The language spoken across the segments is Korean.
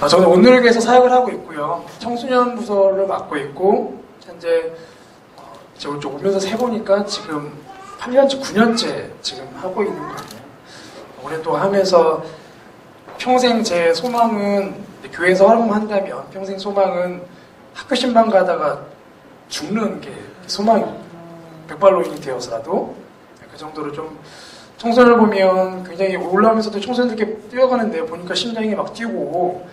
저는 오늘교에서 사역을 하고 있고요. 청소년 부서를 맡고 있고 현재 제가 좀 오면서 세보니까 지금 8년째, 9년째 지금 하고 있는 거예요. 올해 또 하면서 평생 제 소망은 교회에서 활동한다면 평생 소망은 학교 신방 가다가 죽는 게 소망입니다. 백발노인이 되어서라도 그 정도로 좀 청소년을 보면 굉장히 올라오면서도 청소년들께 뛰어가는데 보니까 심장이 막 뛰고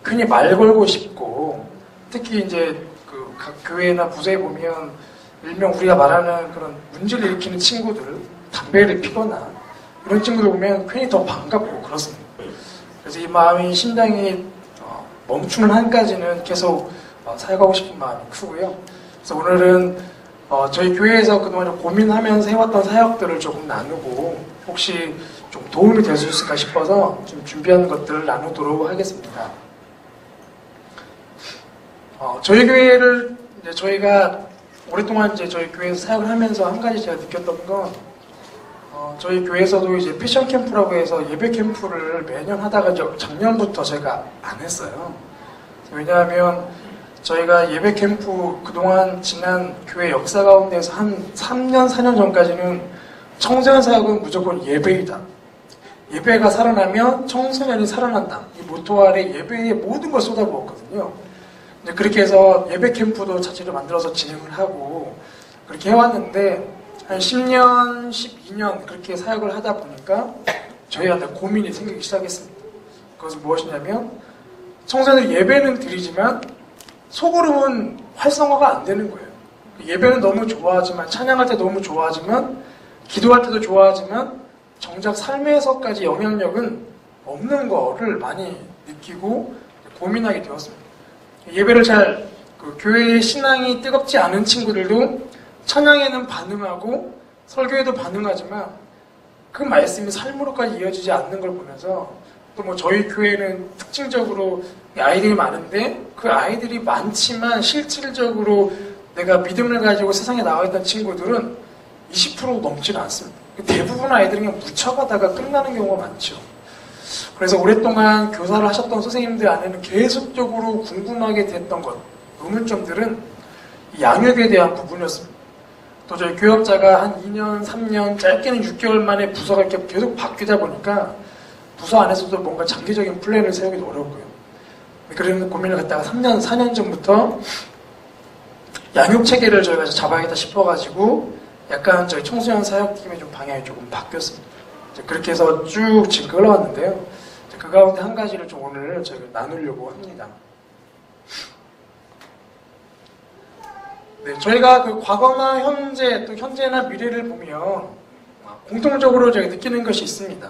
괜히 말 걸고 싶고 특히 이제 각 교회나 부서에 보면 일명 우리가 말하는 그런 문제를 일으키는 친구들 담배를 피거나 이런 친구들 보면 괜히 더 반갑고 그렇습니다. 그래서 이 마음이 심장이 멈추는 한까지는 계속 사역하고 싶은 마음이 크고요. 그래서 오늘은 저희 교회에서 그동안 고민하면서 해왔던 사역들을 조금 나누고 혹시 좀 도움이 될 수 있을까 싶어서 좀 준비한 것들을 나누도록 하겠습니다. 저희 교회를 이제 저희가 오랫동안 이제 저희 교회에서 사역을 하면서 한 가지 제가 느꼈던 건 저희 교회에서도 이제 패션 캠프라고 해서 예배 캠프를 매년 하다가 작년부터 제가 안 했어요. 왜냐하면 저희가 예배 캠프 그동안 지난 교회 역사 가운데서 한 3년, 4년 전까지는 청소년 사역은 무조건 예배이다. 예배가 살아나면 청소년이 살아난다. 이 모토 아래 예배에 모든 걸 쏟아부었거든요. 그렇게 해서 예배 캠프도 자체로 만들어서 진행을 하고 그렇게 해왔는데 한 10년, 12년 그렇게 사역을 하다 보니까 저희한테 고민이 생기기 시작했습니다. 그것은 무엇이냐면 청소년들 예배는 드리지만 속으로는 활성화가 안 되는 거예요. 예배는 너무 좋아하지만 찬양할 때 너무 좋아하지만 기도할 때도 좋아하지만 정작 삶에서까지 영향력은 없는 거를 많이 느끼고 고민하게 되었습니다. 예배를 교회의 신앙이 뜨겁지 않은 친구들도 찬양에는 반응하고 설교에도 반응하지만 그 말씀이 삶으로까지 이어지지 않는 걸 보면서 또 뭐 저희 교회는 특징적으로 아이들이 많은데 그 아이들이 많지만 실질적으로 내가 믿음을 가지고 세상에 나와 있던 친구들은 20% 넘지는 않습니다. 대부분 아이들은 그냥 묻혀가다가 끝나는 경우가 많죠. 그래서 오랫동안 교사를 하셨던 선생님들 안에는 계속적으로 궁금하게 됐던 것, 의문점들은 양육에 대한 부분이었습니다. 또 저희 교역자가 한 2년, 3년, 짧게는 6개월 만에 부서가 이렇게 계속 바뀌다 보니까 부서 안에서도 뭔가 장기적인 플랜을 세우기도 어렵고요. 그런 고민을 갖다가 3년, 4년 전부터 양육 체계를 저희가 잡아야겠다 싶어가지고 약간 저희 청소년 사역팀의 좀 방향이 조금 바뀌었습니다. 그렇게 해서 쭉 지금 끌어왔는데요. 그 가운데 한 가지를 좀 오늘 저희가 나누려고 합니다. 네, 저희가 그 과거나 현재, 또 현재나 미래를 보면 공통적으로 저희가 느끼는 것이 있습니다.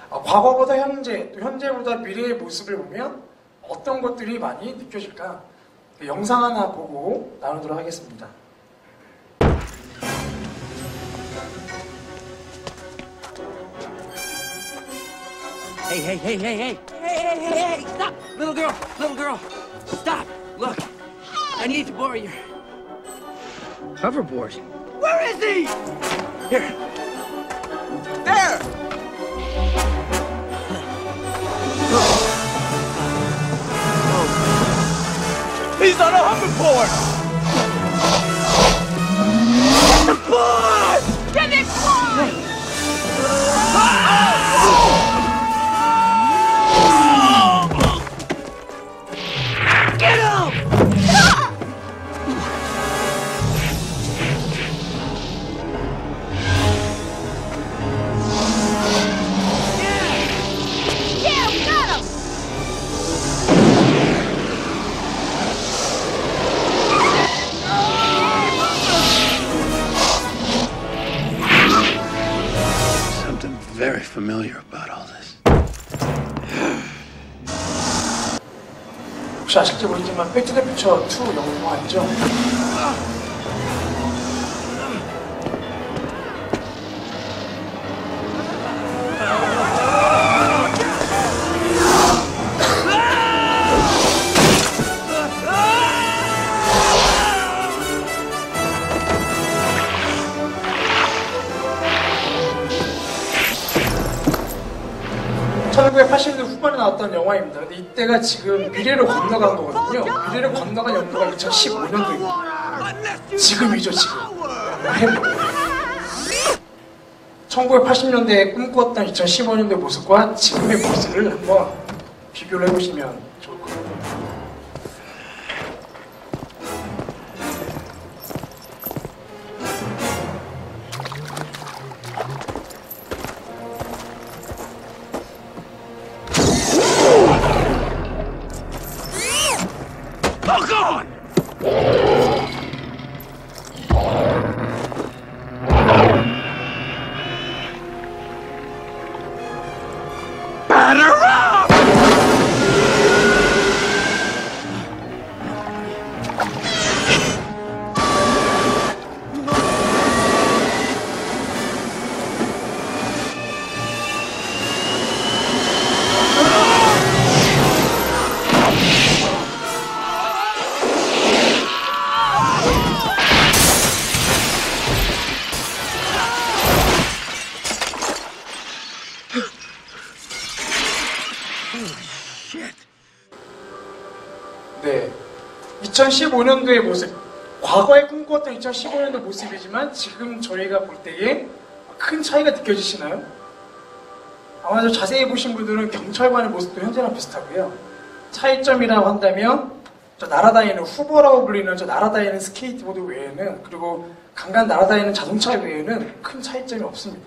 과거보다 현재, 또 현재보다 미래의 모습을 보면 어떤 것들이 많이 느껴질까? 영상 하나 보고 나누도록 하겠습니다. Hey, hey, hey, hey, hey, hey, hey, hey, hey, stop! Little girl, stop! Look, I need to borrow your hoverboard. Where is he? Here. There! He's on a hoverboard! Get the board! Give me board! Get him! Yeah, we got him! Something very familiar about all this. 혹시 아실지 모르지만 백투더퓨처 2 영화 아니죠? (1980년) 후반에 나왔던 영화입니다. 근데 이때가 지금 미래로 건너간 거거든요. 미래로 건너간 연도가 2015년도입니다. 지금이죠, 지금. 1980년대에 꿈꾸었던 2015년도의 모습과 지금의 모습을 한번 비교를 해보시면 좋을 것 같아요. 네, 2015년도의 모습, 과거에 꿈꾸었던 2015년도 모습이지만 지금 저희가 볼 때에 큰 차이가 느껴지시나요? 아마도 자세히 보신 분들은 경찰관의 모습도 현재랑 비슷하고요. 차이점이라고 한다면 저 날아다니는 후보라고 불리는 저 날아다니는 스케이트보드 외에는, 그리고 강간 날아다니는 자동차 외에는 큰 차이점이 없습니다.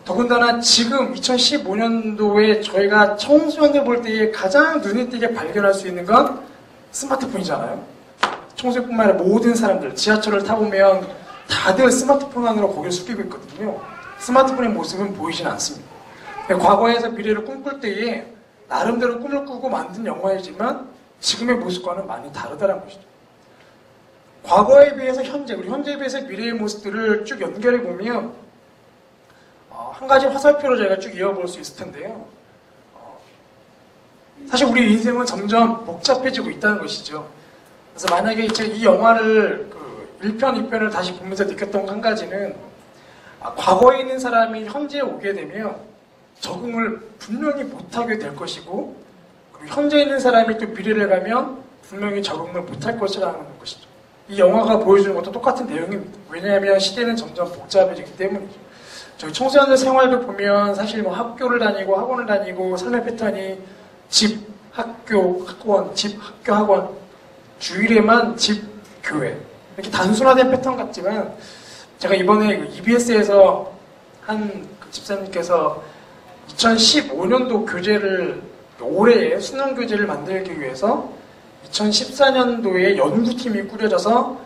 더군다나 지금 2015년도에 저희가 청소년들 볼 때에 가장 눈에 띄게 발견할 수 있는 건 스마트폰이잖아요. 청소년뿐만 아니라 모든 사람들, 지하철을 타보면 다들 스마트폰 안으로 고개를 숙이고 있거든요. 스마트폰의 모습은 보이진 않습니다. 과거에서 미래를 꿈꿀 때에 나름대로 꿈을 꾸고 만든 영화이지만 지금의 모습과는 많이 다르다는 것이죠. 과거에 비해서 현재, 우리 현재에 비해서 미래의 모습들을 쭉 연결해 보면 한 가지 화살표로 저희가 쭉 이어볼 수 있을 텐데요. 사실 우리 인생은 점점 복잡해지고 있다는 것이죠. 그래서 만약에 제가 이 영화를 1편, 2편을 다시 보면서 느꼈던 한 가지는 과거에 있는 사람이 현재에 오게 되면 적응을 분명히 못하게 될 것이고, 그리고 현재에 있는 사람이 또 미래를 가면 분명히 적응을 못할 것이라는 것이죠. 이 영화가 보여주는 것도 똑같은 내용입니다. 왜냐하면 시대는 점점 복잡해지기 때문이죠. 저희 청소년들 생활도 보면 사실 뭐 학교를 다니고 학원을 다니고 삶의 패턴이 집, 학교, 학원, 집, 학교, 학원, 주일에만 집, 교회, 이렇게 단순화된 패턴 같지만, 제가 이번에 EBS에서 한 집사님께서 2015년도 교재를, 올해의 수능 교재를 만들기 위해서 2014년도에 연구팀이 꾸려져서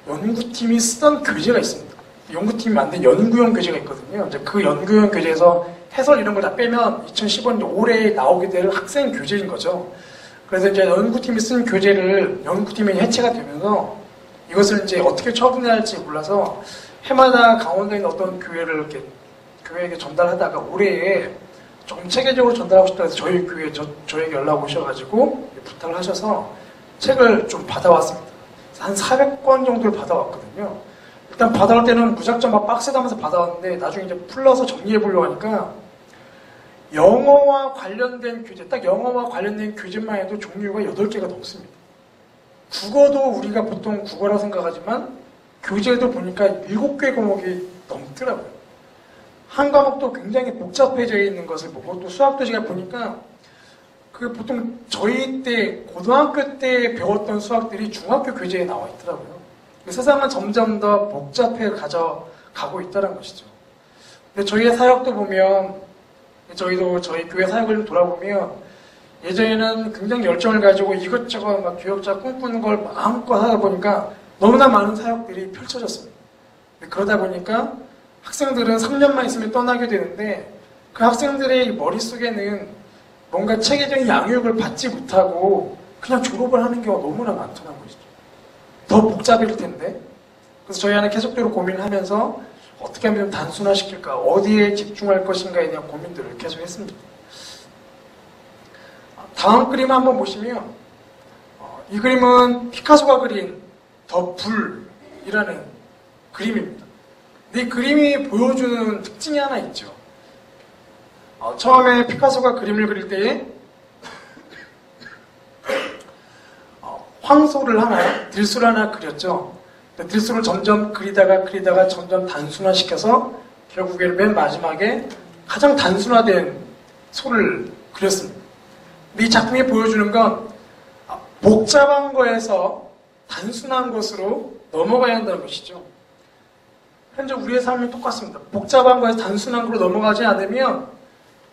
연구팀이 쓰던 교재가 있습니다. 연구팀이 만든 연구용 교재가 있거든요. 이제 그 연구용 교재에서 해설 이런 걸 다 빼면 2015년 올해에 나오게 될 학생 교재인 거죠. 그래서 이제 연구팀이 쓴 교재를 연구팀이 해체가 되면서 이것을 이제 어떻게 처분해야 할지 몰라서 해마다 강원도에 있는 어떤 교회에게 전달하다가 올해에 조금 체계적으로 전달하고 싶다 해서 저희 교회에 저에게 연락 오셔가지고 부탁을 하셔서 책을 좀 받아왔습니다. 한 400권 정도를 받아왔거든요. 일단 받아올 때는 무작정 막 박스다면서 받아왔는데 나중에 이제 풀러서 정리해보려고 하니까 영어와 관련된 교재, 딱 영어와 관련된 교재만 해도 종류가 8개가 넘습니다. 국어도 우리가 보통 국어라고 생각하지만 교재도 보니까 7개 과목이 넘더라고요. 한 과목도 굉장히 복잡해져 있는 것을 보고, 또 수학도 제가 보니까 그 보통 저희 때 고등학교 때 배웠던 수학들이 중학교 교재에 나와 있더라고요. 세상은 점점 더 복잡해 가고 있다는 것이죠. 근데 저희의 사역도 보면, 저희도 저희 교회 사역을 돌아보면 예전에는 굉장히 열정을 가지고 이것저것 막 교역자 꿈꾸는 걸 마음껏 하다 보니까 너무나 많은 사역들이 펼쳐졌습니다. 그러다 보니까 학생들은 3년만 있으면 떠나게 되는데 그 학생들의 머릿속에는 뭔가 체계적인 양육을 받지 못하고 그냥 졸업을 하는 경우가 너무나 많다는 것이죠. 더 복잡해질 텐데. 그래서 저희 안에 계속적으로 고민을 하면서 어떻게 하면 좀 단순화시킬까, 어디에 집중할 것인가에 대한 고민들을 계속 했습니다. 다음 그림 한번 보시면 이 그림은 피카소가 그린 더 불이라는 그림입니다. 근데 이 그림이 보여주는 특징이 하나 있죠. 처음에 피카소가 그림을 그릴 때에 황소를 하나, 들소를 하나 그렸죠. 들소를 점점 그리다가 점점 단순화시켜서 결국에는 맨 마지막에 가장 단순화된 소를 그렸습니다. 이 작품이 보여주는 건 복잡한 거에서 단순한 것으로 넘어가야 한다는 것이죠. 현재 우리의 삶이 똑같습니다. 복잡한 거에서 단순한 걸로 넘어가지 않으면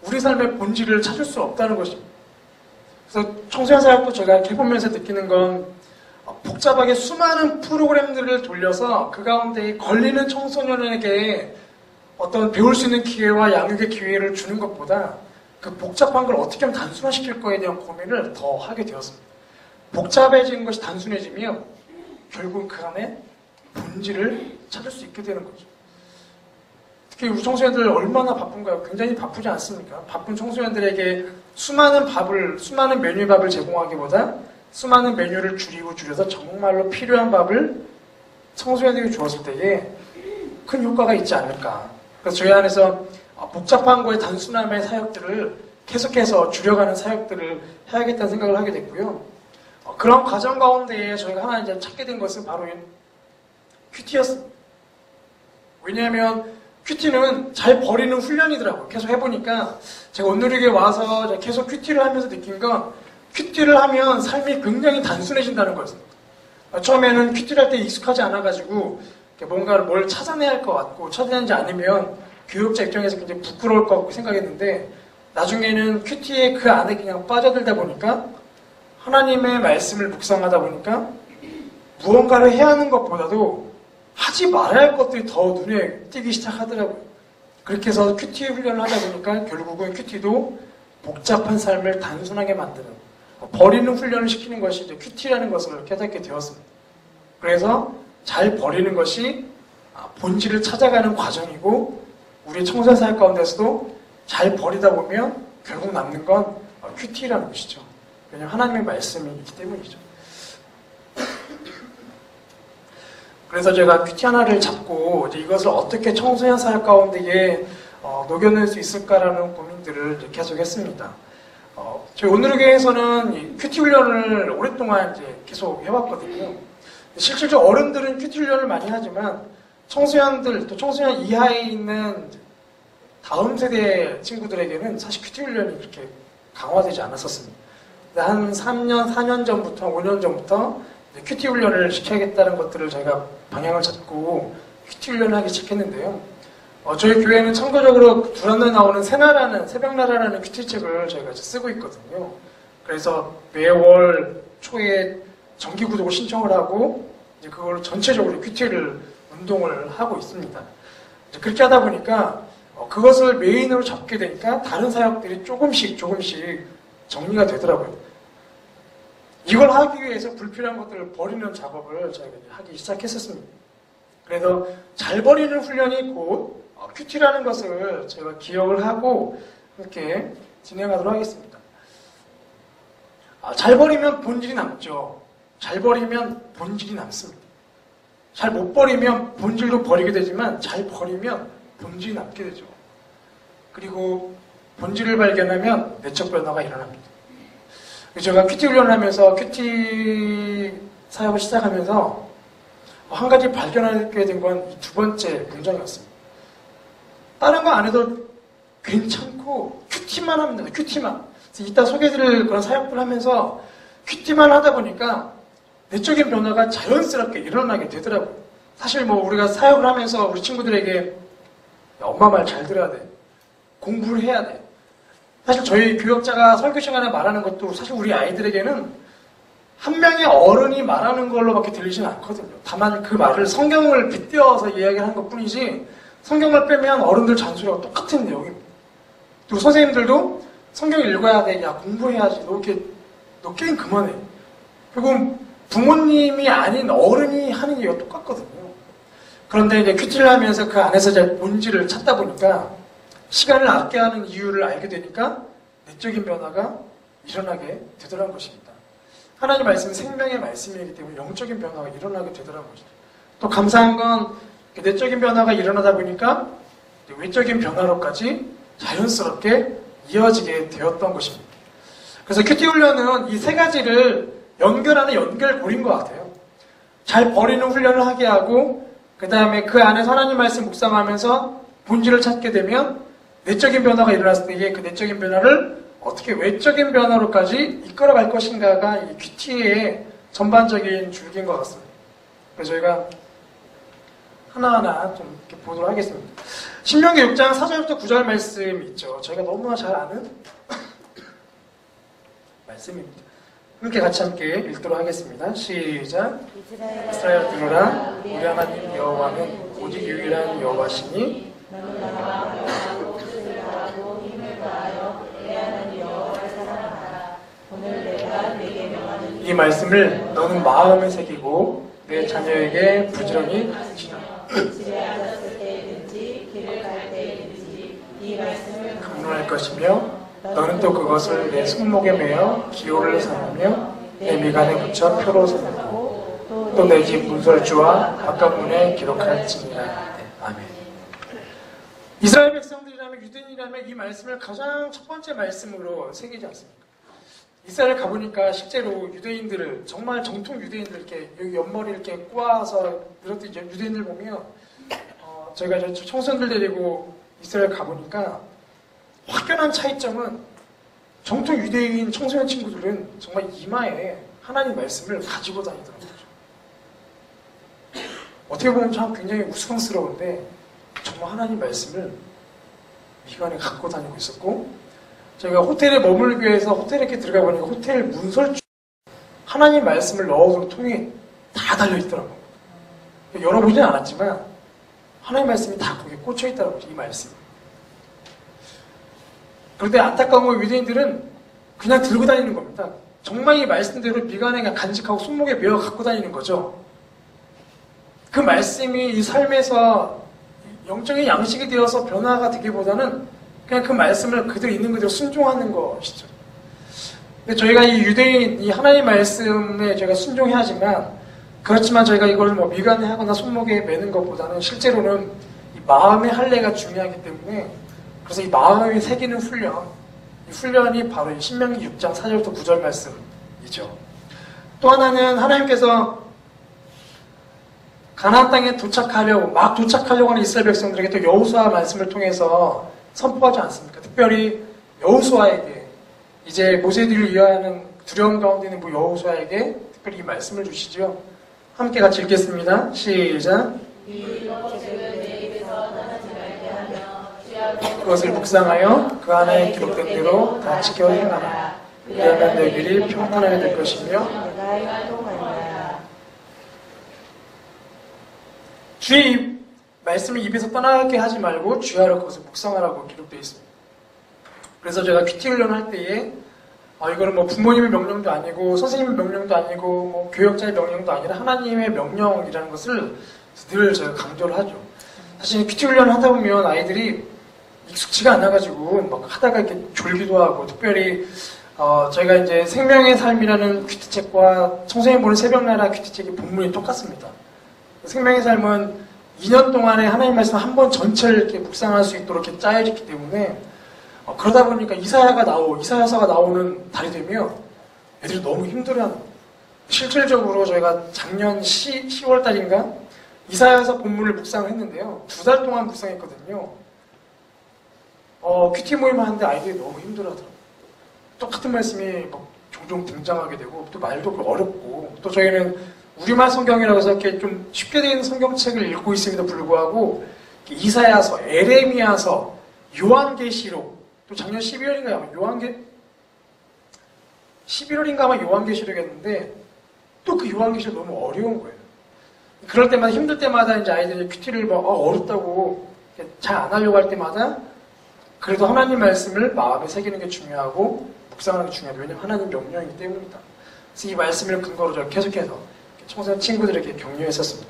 우리 삶의 본질을 찾을 수 없다는 것입니다. 그래서 청소년 사역도 제가 이렇게 해보면서 느끼는 건 복잡하게 수많은 프로그램들을 돌려서 그 가운데 걸리는 청소년에게 어떤 배울 수 있는 기회와 양육의 기회를 주는 것보다 그 복잡한 걸 어떻게 하면 단순화시킬 거에 대한 고민을 더 하게 되었습니다. 복잡해진 것이 단순해지면 결국 그 안에 본질을 찾을 수 있게 되는 거죠. 특히 우리 청소년들 얼마나 바쁜가요? 굉장히 바쁘지 않습니까? 바쁜 청소년들에게 수많은 메뉴의 밥을 제공하기보다 수많은 메뉴를 줄여서 정말로 필요한 밥을 청소년들에게 주었을 때에 큰 효과가 있지 않을까. 그래서 저희 안에서 복잡한 거의 단순함의 사역들을 계속해서 줄여가는 사역들을 해야겠다는 생각을 하게 됐고요. 그런 과정 가운데에 저희가 하나 이제 찾게 된 것은 바로 큐티였습니다. 왜냐하면 큐티는 잘 버리는 훈련이더라고요. 계속 해보니까 제가 온누리교에 와서 계속 큐티를 하면서 느낀 건 큐티를 하면 삶이 굉장히 단순해진다는 거였습니다. 처음에는 큐티를 할 때 익숙하지 않아가지고 뭔가를 뭘 찾아내야 할 것 같고 찾아내지 않으면 교육자 입장에서 굉장히 부끄러울 것 같고 생각했는데 나중에는 큐티에 그 안에 그냥 빠져들다 보니까 하나님의 말씀을 묵상하다 보니까 무언가를 해야 하는 것보다도 하지 말아야 할 것들이 더 눈에 띄기 시작하더라고요. 그렇게 해서 큐티 훈련을 하다 보니까 결국은 큐티도 복잡한 삶을 단순하게 만드는 버리는 훈련을 시키는 것이 이제 큐티라는 것을 깨닫게 되었습니다. 그래서 잘 버리는 것이 본질을 찾아가는 과정이고 우리 청소년 사역 가운데서도 잘 버리다 보면 결국 남는 건 큐티라는 것이죠. 왜냐하면 하나님의 말씀이 있기 때문이죠. 그래서 제가 큐티 하나를 잡고 이제 이것을 어떻게 청소년 사역 가운데에 녹여낼 수 있을까라는 고민들을 이제 계속했습니다. 저희 온누리교회에서는 큐티 훈련을 오랫동안 이제 계속 해왔거든요. 실질적으로 어른들은 큐티 훈련을 많이 하지만 청소년들 또 청소년 이하에 있는 다음 세대 친구들에게는 사실 큐티 훈련이 그렇게 강화되지 않았었습니다. 한 3년, 4년 전부터, 5년 전부터 큐티 훈련을 시켜야겠다는 것들을 저희가 방향을 잡고 큐티 훈련을 하기 시작했는데요. 저희 교회는 참고적으로 두란노에 나오는 새벽나라라는 큐티 책을 저희가 쓰고 있거든요. 그래서 매월 초에 정기 구독을 신청을 하고 이제 그걸 전체적으로 큐티를 운동을 하고 있습니다. 이제 그렇게 하다 보니까 그것을 메인으로 잡게 되니까 다른 사역들이 조금씩 정리가 되더라고요. 이걸 하기 위해서 불필요한 것들을 버리는 작업을 저희가 하기 시작했었습니다. 그래서 잘 버리는 훈련이 곧 큐티라는 것을 제가 기억을 하고 이렇게 진행하도록 하겠습니다. 잘 버리면 본질이 남죠. 잘 버리면 본질이 남습니다. 잘 못 버리면 본질도 버리게 되지만 잘 버리면 본질이 남게 되죠. 그리고 본질을 발견하면 내적 변화가 일어납니다. 제가 큐티 훈련을 하면서 큐티 사역을 시작하면서 한 가지 발견하게 된 건 이 두 번째 문장이었습니다. 다른 거 안 해도 괜찮고 큐티만 하면 됩니다. 큐티만. 이따 소개해드릴 그런 사역들 하면서 큐티만 하다 보니까 내적인 변화가 자연스럽게 일어나게 되더라고요. 사실 뭐 우리가 사역을 하면서 우리 친구들에게 엄마 말 잘 들어야 돼. 공부를 해야 돼. 사실 저희 교역자가 설교 시간에 말하는 것도 사실 우리 아이들에게는 한 명의 어른이 말하는 걸로밖에 들리지는 않거든요. 다만 그 말을 성경을 빗대어서 이야기를 한 것뿐이지 성경을 빼면 어른들 잔소리와 똑같은 내용입니다. 그리고 선생님들도 성경 읽어야 돼. 야 공부해야지. 너 게임 그만해. 결국 부모님이 아닌 어른이 하는 얘기가 똑같거든요. 그런데 이제 큐티를 하면서 그 안에서 이제 본질을 찾다 보니까 시간을 아껴야 하는 이유를 알게 되니까 내적인 변화가 일어나게 되더라는 것입니다. 하나님 말씀은 생명의 말씀이기 때문에 영적인 변화가 일어나게 되더라는 것이죠. 또 감사한 건 내적인 변화가 일어나다 보니까 외적인 변화로까지 자연스럽게 이어지게 되었던 것입니다. 그래서 큐티 훈련은 이 세 가지를 연결하는 연결고리인 것 같아요. 잘 버리는 훈련을 하게 하고 그 다음에 그 안에서 하나님 말씀 묵상하면서 본질을 찾게 되면 내적인 변화가 일어났을 때에 그 내적인 변화를 어떻게 외적인 변화로까지 이끌어갈 것인가가 이 큐티의 전반적인 줄기인 것 같습니다. 그래서 저희가 하나하나 좀 이렇게 보도록 하겠습니다. 신명기 6장 4절부터 9절 말씀이 있죠. 저희가 너무나 잘 아는 말씀입니다. 함께 읽도록 하겠습니다. 시작. 이스라엘 들으라. 우리 하나님 여호와는 오직 유일한 여호와시니 이 말씀을 너는 마음에 새기고 내 자녀에게 부지런히 가르치라. 강론할 것이며 너는 또 그것을 내 손목에 매어 기호를 삼으며 내 미간에 붙여 표로 삼고 또 내 집 문설주와 바깥문에 기록할지니라. 네, 아멘. 이스라엘 백성들이라면 유대인이라면 이 말씀을 가장 첫 번째 말씀으로 새기지 않습니까? 이스라엘 가보니까 실제로 유대인들을 정말 정통 유대인들 이렇게 여기 옆머리 이렇게 꼬아서 이렇게 유대인들 보면 저희가 이제 청소년들 데리고 이스라엘 가보니까 확연한 차이점은 정통 유대인 청소년 친구들은 정말 이마에 하나님 말씀을 가지고 다니더라고요. 어떻게 보면 참 굉장히 우스꽝스러운데 정말 하나님 말씀을 미간에 갖고 다니고 있었고 저희가 호텔에 머물기 위해서 호텔에 이렇게 들어가 보니까 호텔 문설주 하나님 말씀을 넣어둔 통이 다 달려있더라고요. 열어보진 않았지만 하나님 말씀이 다 거기에 꽂혀있더라고요. 이 말씀. 그런데 안타까운 건 유대인들은 그냥 들고 다니는 겁니다. 정말 이 말씀대로 미간에 간직하고 손목에 메어 갖고 다니는 거죠. 그 말씀이 이 삶에서 영적인 양식이 되어서 변화가 되기보다는 그냥 그 말씀을 그대로 있는 그대로 순종하는 것이죠. 근데 저희가 이 유대인, 이 하나님 말씀에 저희가 순종해야지만 그렇지만 저희가 이걸 뭐 미간에 하거나 손목에 매는 것보다는 실제로는 이 마음의 할례가 중요하기 때문에 그래서 이 마음이 새기는 훈련, 이 훈련이 바로 이 신명기 6장 4절부터 9절 말씀이죠. 또 하나는 하나님께서 가나안 땅에 막 도착하려고 하는 이스라엘 백성들에게 또 여호수아 말씀을 통해서 선포하지 않습니까? 특별히 여호수아에게 이제 모세들을 위하여는 두려움 가운데 있는 여호수아에게 특별히 이 말씀을 주시죠. 함께 같이 읽겠습니다. 시작. 그것을 묵상하여 그 안에 기록된 대로 다 지켜 행하라. 그러면 내 길이 평탄하게 될 것이며 주의 말씀을 입에서 떠나게 하지 말고 주야로 그것을 묵상하라고 기록되어 있습니다. 그래서 제가 큐티 훈련을 할 때에 이거는 뭐 부모님의 명령도 아니고 선생님의 명령도 아니고 뭐 교역자의 명령도 아니라 하나님의 명령이라는 것을 늘 제가 강조를 하죠. 사실 큐티 훈련을 하다 보면 아이들이 익숙지가 않아가지고 막 하다가 이렇게 졸기도 하고 특별히 저희가 이제 생명의 삶이라는 큐티책과 청소년 보는 새벽나라 큐티책의 본문이 똑같습니다. 생명의 삶은 2년 동안에 하나님 말씀 한 번 전체를 이렇게 묵상할 수 있도록 이렇게 짜여졌기 때문에 그러다 보니까 이사야서가 나오는 달이 되면 애들이 너무 힘들어하는 거예요. 실질적으로 저희가 작년 10월 달인가 이사야서 본문을 묵상을 했는데요. 2달 동안 묵상했거든요. 큐티 모임을 하는데 아이들이 너무 힘들어하더라고요. 똑같은 말씀이 종종 등장하게 되고 또 말도 어렵고 또 저희는 우리말 성경이라고 해서 이렇게 좀 쉽게 되어 있는 성경책을 읽고 있음에도 불구하고 이사야서, 에레미야서, 요한계시록 또 작년 11월인가 11월인가 아마 요한계시록이었는데 또 그 요한계시록 너무 어려운 거예요. 그럴 때마다 힘들 때마다 이제 아이들이 큐티를 어렵다고 잘 안 하려고 할 때마다 그래도 하나님 말씀을 마음에 새기는 게 중요하고 묵상하는 게 중요하고 왜냐하면 하나님 명령이기 때문이다. 그래서 이 말씀을 근거로 제가 계속해서 청소년 친구들에게 격려했었습니다.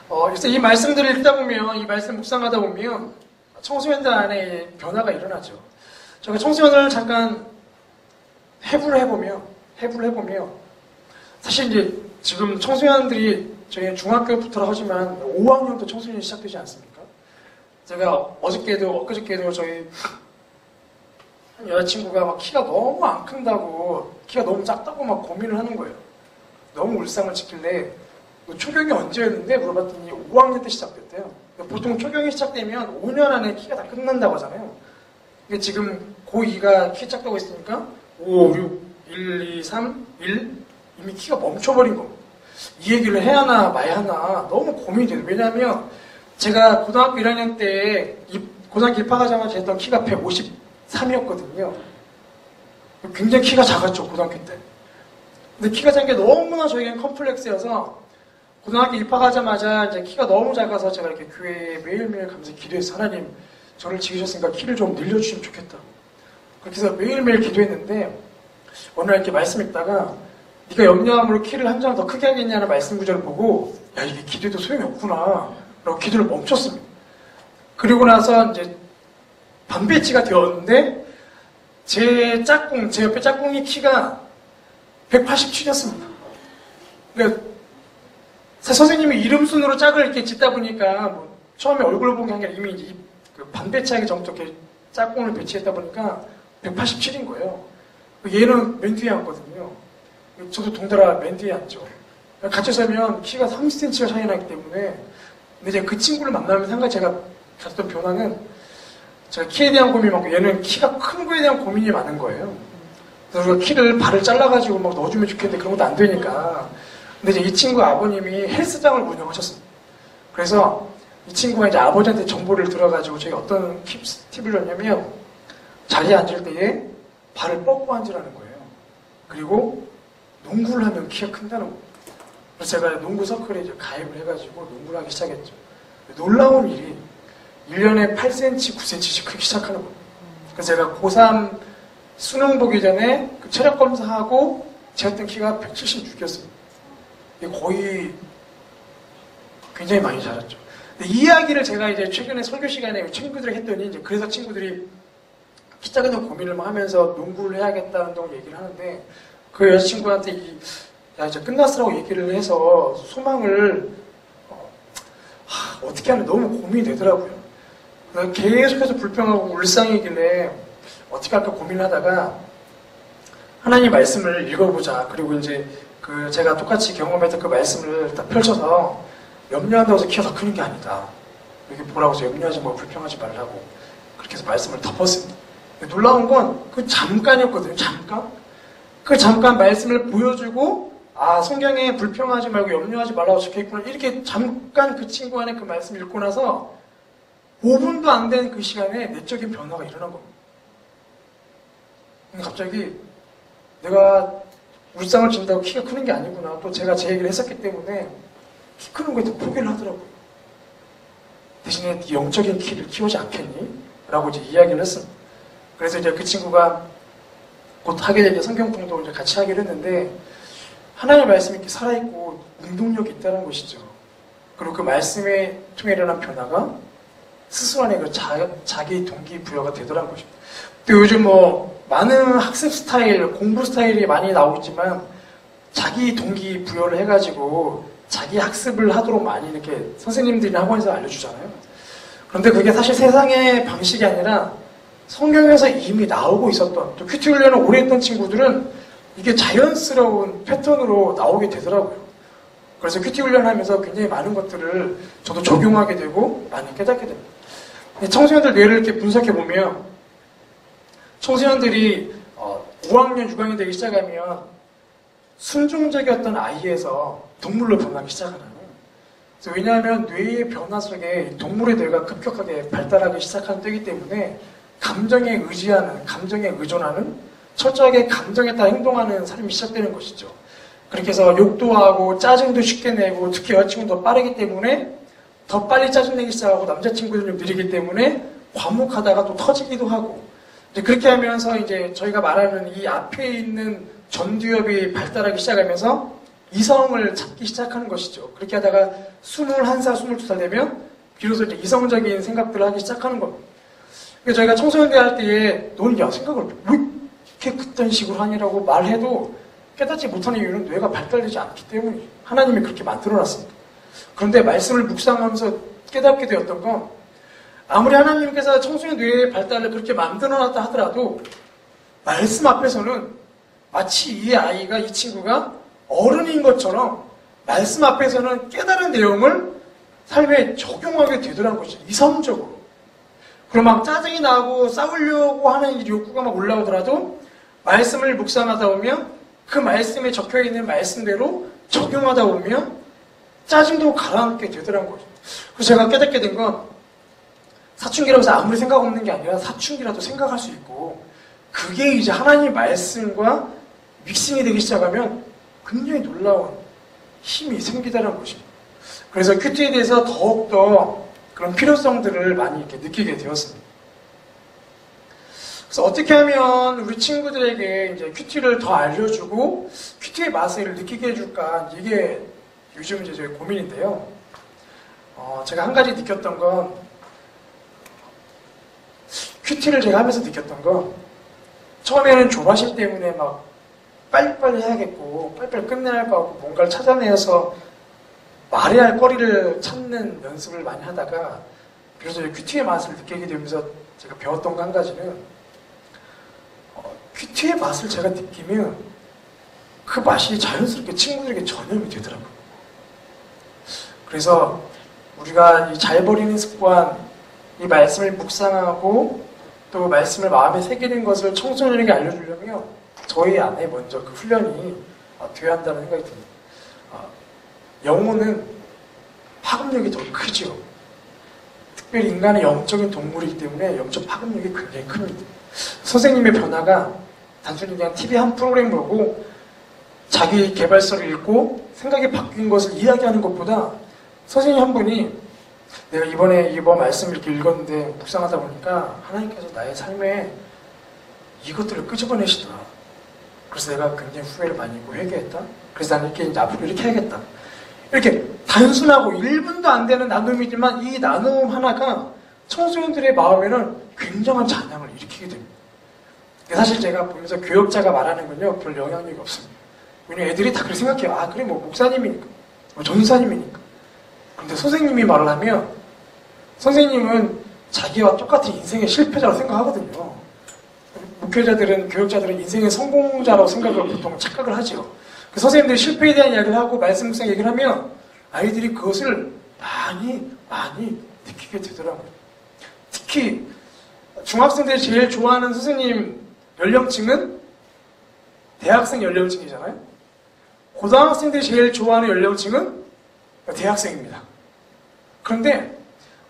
그래서 이 말씀들을 읽다 보면, 이 말씀 묵상하다 보면 청소년들 안에 변화가 일어나죠. 제가 청소년을 잠깐 해부를 해보면 사실 이제 지금 청소년들이 저희 중학교부터 하지만 5학년부터 청소년이 시작되지 않습니까? 제가 엊그저께도 저희 한 여자친구가 막 키가 너무 안 큰다고, 키가 너무 작다고 막 고민을 하는 거예요. 너무 울상을 지킬래. 너 초경이 언제였는데? 물어봤더니 5학년 때 시작됐대요. 보통 초경이 시작되면 5년 안에 키가 다 끝난다고 하잖아요. 근데 지금 고2가 키 작다고 했으니까 5, 6, 1, 2, 3, 1 이미 키가 멈춰버린 겁니다. 이 얘기를 해야 하나 마야 하나 너무 고민이 돼요. 왜냐하면 제가 고등학교 1학년 때 고등학교 입학하자마자 했던 키가 153이었거든요. 굉장히 키가 작았죠, 고등학교 때. 근데 키가 작은 게 너무나 저에게는 컴플렉스여서 고등학교 입학하자마자 이제 키가 너무 작아서 제가 이렇게 교회에 매일매일 가면서 기도해서 하나님, 저를 지으셨으니까 키를 좀 늘려주시면 좋겠다. 그렇게 해서 매일매일 기도했는데 어느 날 이렇게 말씀 읽다가 네가 염려함으로 키를 한 장 더 크게 하겠냐는 말씀 구절을 보고 야, 이게 기도해도 소용이 없구나 라고 기도를 멈췄습니다. 그리고 나서 이제 반배치가 되었는데 제 옆에 짝꿍이 키가 187이었습니다. 그러니까 선생님이 이름 순으로 짝을 이렇게 짓다 보니까 뭐 처음에 얼굴을 본 게 아니라 이미 이제 그 반배치하기 전부터 이렇게 짝꿍을 배치했다 보니까 187인 거예요. 얘는 맨 뒤에 앉거든요. 저도 동달아 맨 뒤에 앉죠. 같이 서면 키가 30cm가 차이 나기 때문에. 근데 이제 그 친구를 만나면서 한 가지 제가 가졌던 변화는 제가 키에 대한 고민이 많고 얘는 키가 큰 거에 대한 고민이 많은 거예요. 그래서 우리가 키를 발을 잘라가지고 막 넣어주면 좋겠는데 그런 것도 안 되니까. 근데 이제 이 친구 아버님이 헬스장을 운영하셨습니다. 그래서 이 친구가 이제 아버지한테 정보를 들어가지고 제가 어떤 팁을 줬냐면 자리에 앉을 때에 발을 뻗고 앉으라는 거예요. 그리고 농구를 하면 키가 큰다는 거예요. 그래서 제가 농구 서클에 이제 가입을 해가지고 농구를 하기 시작했죠. 놀라운 일이 1년에 8cm, 9cm씩 크기 시작하는 거예요. 그래서 제가 고3 수능 보기 전에 그 체력 검사하고 재었던 키가 176이었습니다. 거의 굉장히 많이 자랐죠. 근데 이 이야기를 제가 이제 최근에 설교 시간에 친구들에게 했더니 이제 그래서 친구들이 키 작은 고민을 막 하면서 농구를 해야겠다는 얘기를 하는데 그 여자친구한테 야 이제 끝났으라고 얘기를 해서 소망을 어떻게 하면 너무 고민이 되더라고요. 그래서 계속해서 불평하고 울상이길래 어떻게 할까 고민을 하다가 하나님 말씀을 읽어보자. 그리고 이제 그 제가 똑같이 경험했던 그 말씀을 딱 펼쳐서 염려한다고 해서 키가 더 크는 게 아니다. 이렇게 보라고 해서 염려하지 말고 불평하지 말라고 그렇게 해서 말씀을 덮었습니다. 놀라운 건 그 잠깐이었거든요. 잠깐. 그 잠깐 말씀을 보여주고 성경에 불평하지 말고 염려하지 말라고 적혀있구나. 이렇게 잠깐 그 친구 안에 그 말씀 읽고 나서 5분도 안 된 그 시간에 내적인 변화가 일어난 겁니다. 근데 갑자기 내가 울상을 진다고 키가 크는 게 아니구나. 또 제가 제 얘기를 했었기 때문에 키 크는 거에 더 포기를 하더라고요. 대신에 네 영적인 키를 키우지 않겠니? 라고 이제 이야기를 했습니다. 그래서 이제 그 친구가 곧 하게 될 성경통도 이제 같이 하기로 했는데 하나님의 말씀이 이렇게 살아있고 운동력이 있다는 것이죠. 그리고 그 말씀에 통해 일어난 변화가 스스로 안에 그 자기 동기부여가 되더라는 것입니다. 또 요즘 뭐 많은 학습 스타일, 공부 스타일이 많이 나오고 있지만 자기 동기부여를 해가지고 자기 학습을 하도록 많이 이렇게 선생님들이나 학원에서 알려주잖아요. 그런데 그게 사실 세상의 방식이 아니라 성경에서 이미 나오고 있었던, 또 큐티 훈련을 오래 했던 친구들은 이게 자연스러운 패턴으로 나오게 되더라고요. 그래서 큐티 훈련하면서 굉장히 많은 것들을 저도 적용하게 되고 많이 깨닫게 됩니다. 청소년들 뇌를 이렇게 분석해보면 청소년들이 5학년, 6학년 되기 시작하면 순종적이었던 아이에서 동물로 변하기 시작하잖아요. 그래서 왜냐하면 뇌의 변화 속에 동물의 뇌가 급격하게 발달하기 시작한 때이기 때문에 감정에 의지하는, 감정에 의존하는, 철저하게 감정에 따라 행동하는 삶이 시작되는 것이죠. 그렇게 해서 욕도 하고 짜증도 쉽게 내고 특히 여자친구는 더 빠르기 때문에 더 빨리 짜증내기 시작하고 남자친구는 좀 느리기 때문에 과묵하다가 또 터지기도 하고 이제 그렇게 하면서 이제 저희가 말하는 이 앞에 있는 전두엽이 발달하기 시작하면서 이성을 찾기 시작하는 것이죠. 그렇게 하다가 21살, 22살 되면 비로소 이제 이성적인 생각들을 하기 시작하는 겁니다. 그래서 저희가 청소년대 할 때에 너는 야 생각을 왜 이렇게 그딴 식으로 하니라고 말해도 깨닫지 못하는 이유는 뇌가 발달되지 않기 때문이에요. 하나님이 그렇게 만들어놨습니다. 그런데 말씀을 묵상하면서 깨닫게 되었던 건 아무리 하나님께서 청소년 뇌의 발달을 그렇게 만들어놨다 하더라도 말씀 앞에서는 마치 이 아이가, 이 친구가 어른인 것처럼 말씀 앞에서는 깨달은 내용을 삶에 적용하게 되더라는 거죠. 이성적으로. 그럼 막 짜증이 나고 싸우려고 하는 이 욕구가 막 올라오더라도 말씀을 묵상하다 보면 그 말씀에 적혀있는 말씀대로 적용하다 보면 짜증도 가라앉게 되더라는 거죠. 그래서 제가 깨닫게 된 건 사춘기라고 해서 아무리 생각 없는 게 아니라 사춘기라도 생각할 수 있고 그게 이제 하나님의 말씀과 믹싱이 되기 시작하면 굉장히 놀라운 힘이 생기다는 것입니다. 그래서 큐티에 대해서 더욱더 그런 필요성들을 많이 이렇게 느끼게 되었습니다. 그래서 어떻게 하면 우리 친구들에게 이제 큐티를 더 알려주고 큐티의 맛을 느끼게 해줄까, 이게 요즘 이제 저의 고민인데요. 제가 한 가지 느꼈던 건, 큐티를 제가 하면서 느꼈던 건, 처음에는 조바심 때문에 막 빨리빨리 해야겠고 빨리빨리 끝내야 할 것 같고 뭔가를 찾아내서 말해야 할 거리를 찾는 연습을 많이 하다가 그래서 큐티의 맛을 느끼게 되면서 제가 배웠던 거 한 가지는 큐티의 맛을 제가 느끼면 그 맛이 자연스럽게 친구들에게 전염이 되더라고요. 그래서 우리가 이 잘 버리는 습관, 이 말씀을 묵상하고 또 말씀을 마음에 새기는 것을 청소년에게 알려주려면 저희 안에 먼저 그 훈련이 되어야 한다는 생각이 듭니다. 영혼은 파급력이 더 크죠. 특별히 인간은 영적인 동물이기 때문에 영적 파급력이 굉장히 큽니다. 선생님의 변화가 단순히 그냥 TV 한 프로그램 보고 자기 개발서를 읽고 생각이 바뀐 것을 이야기하는 것보다 선생님 한 분이 내가 이번 말씀을 이렇게 읽었는데 묵상하다 보니까 하나님께서 나의 삶에 이것들을 끄집어내시더라. 그래서 내가 굉장히 후회를 많이 했고 회개했다. 그래서 나는 이렇게 이제 앞으로 이렇게 해야겠다. 이렇게 단순하고 1분도 안 되는 나눔이지만 이 나눔 하나가 청소년들의 마음에는 굉장한 찬양을 일으키게 됩니다. 사실 제가 보면서 교역자가 말하는 건요, 별 영향력이 없습니다. 왜냐면 애들이 다 그렇게 생각해요. 아, 그래, 뭐, 목사님이니까, 뭐, 전사님이니까. 근데 선생님이 말을 하면, 선생님은 자기와 똑같은 인생의 실패자라고 생각하거든요. 목회자들은, 교역자들은 인생의 성공자라고 생각을 보통 착각을 하죠. 선생님들이 실패에 대한 이야기를 하고 말씀 묵상 얘기를 하면 아이들이 그것을 많이 느끼게 되더라고요. 특히 중학생들이 제일 좋아하는 선생님 연령층은 대학생 연령층이잖아요. 고등학생들이 제일 좋아하는 연령층은 대학생입니다. 그런데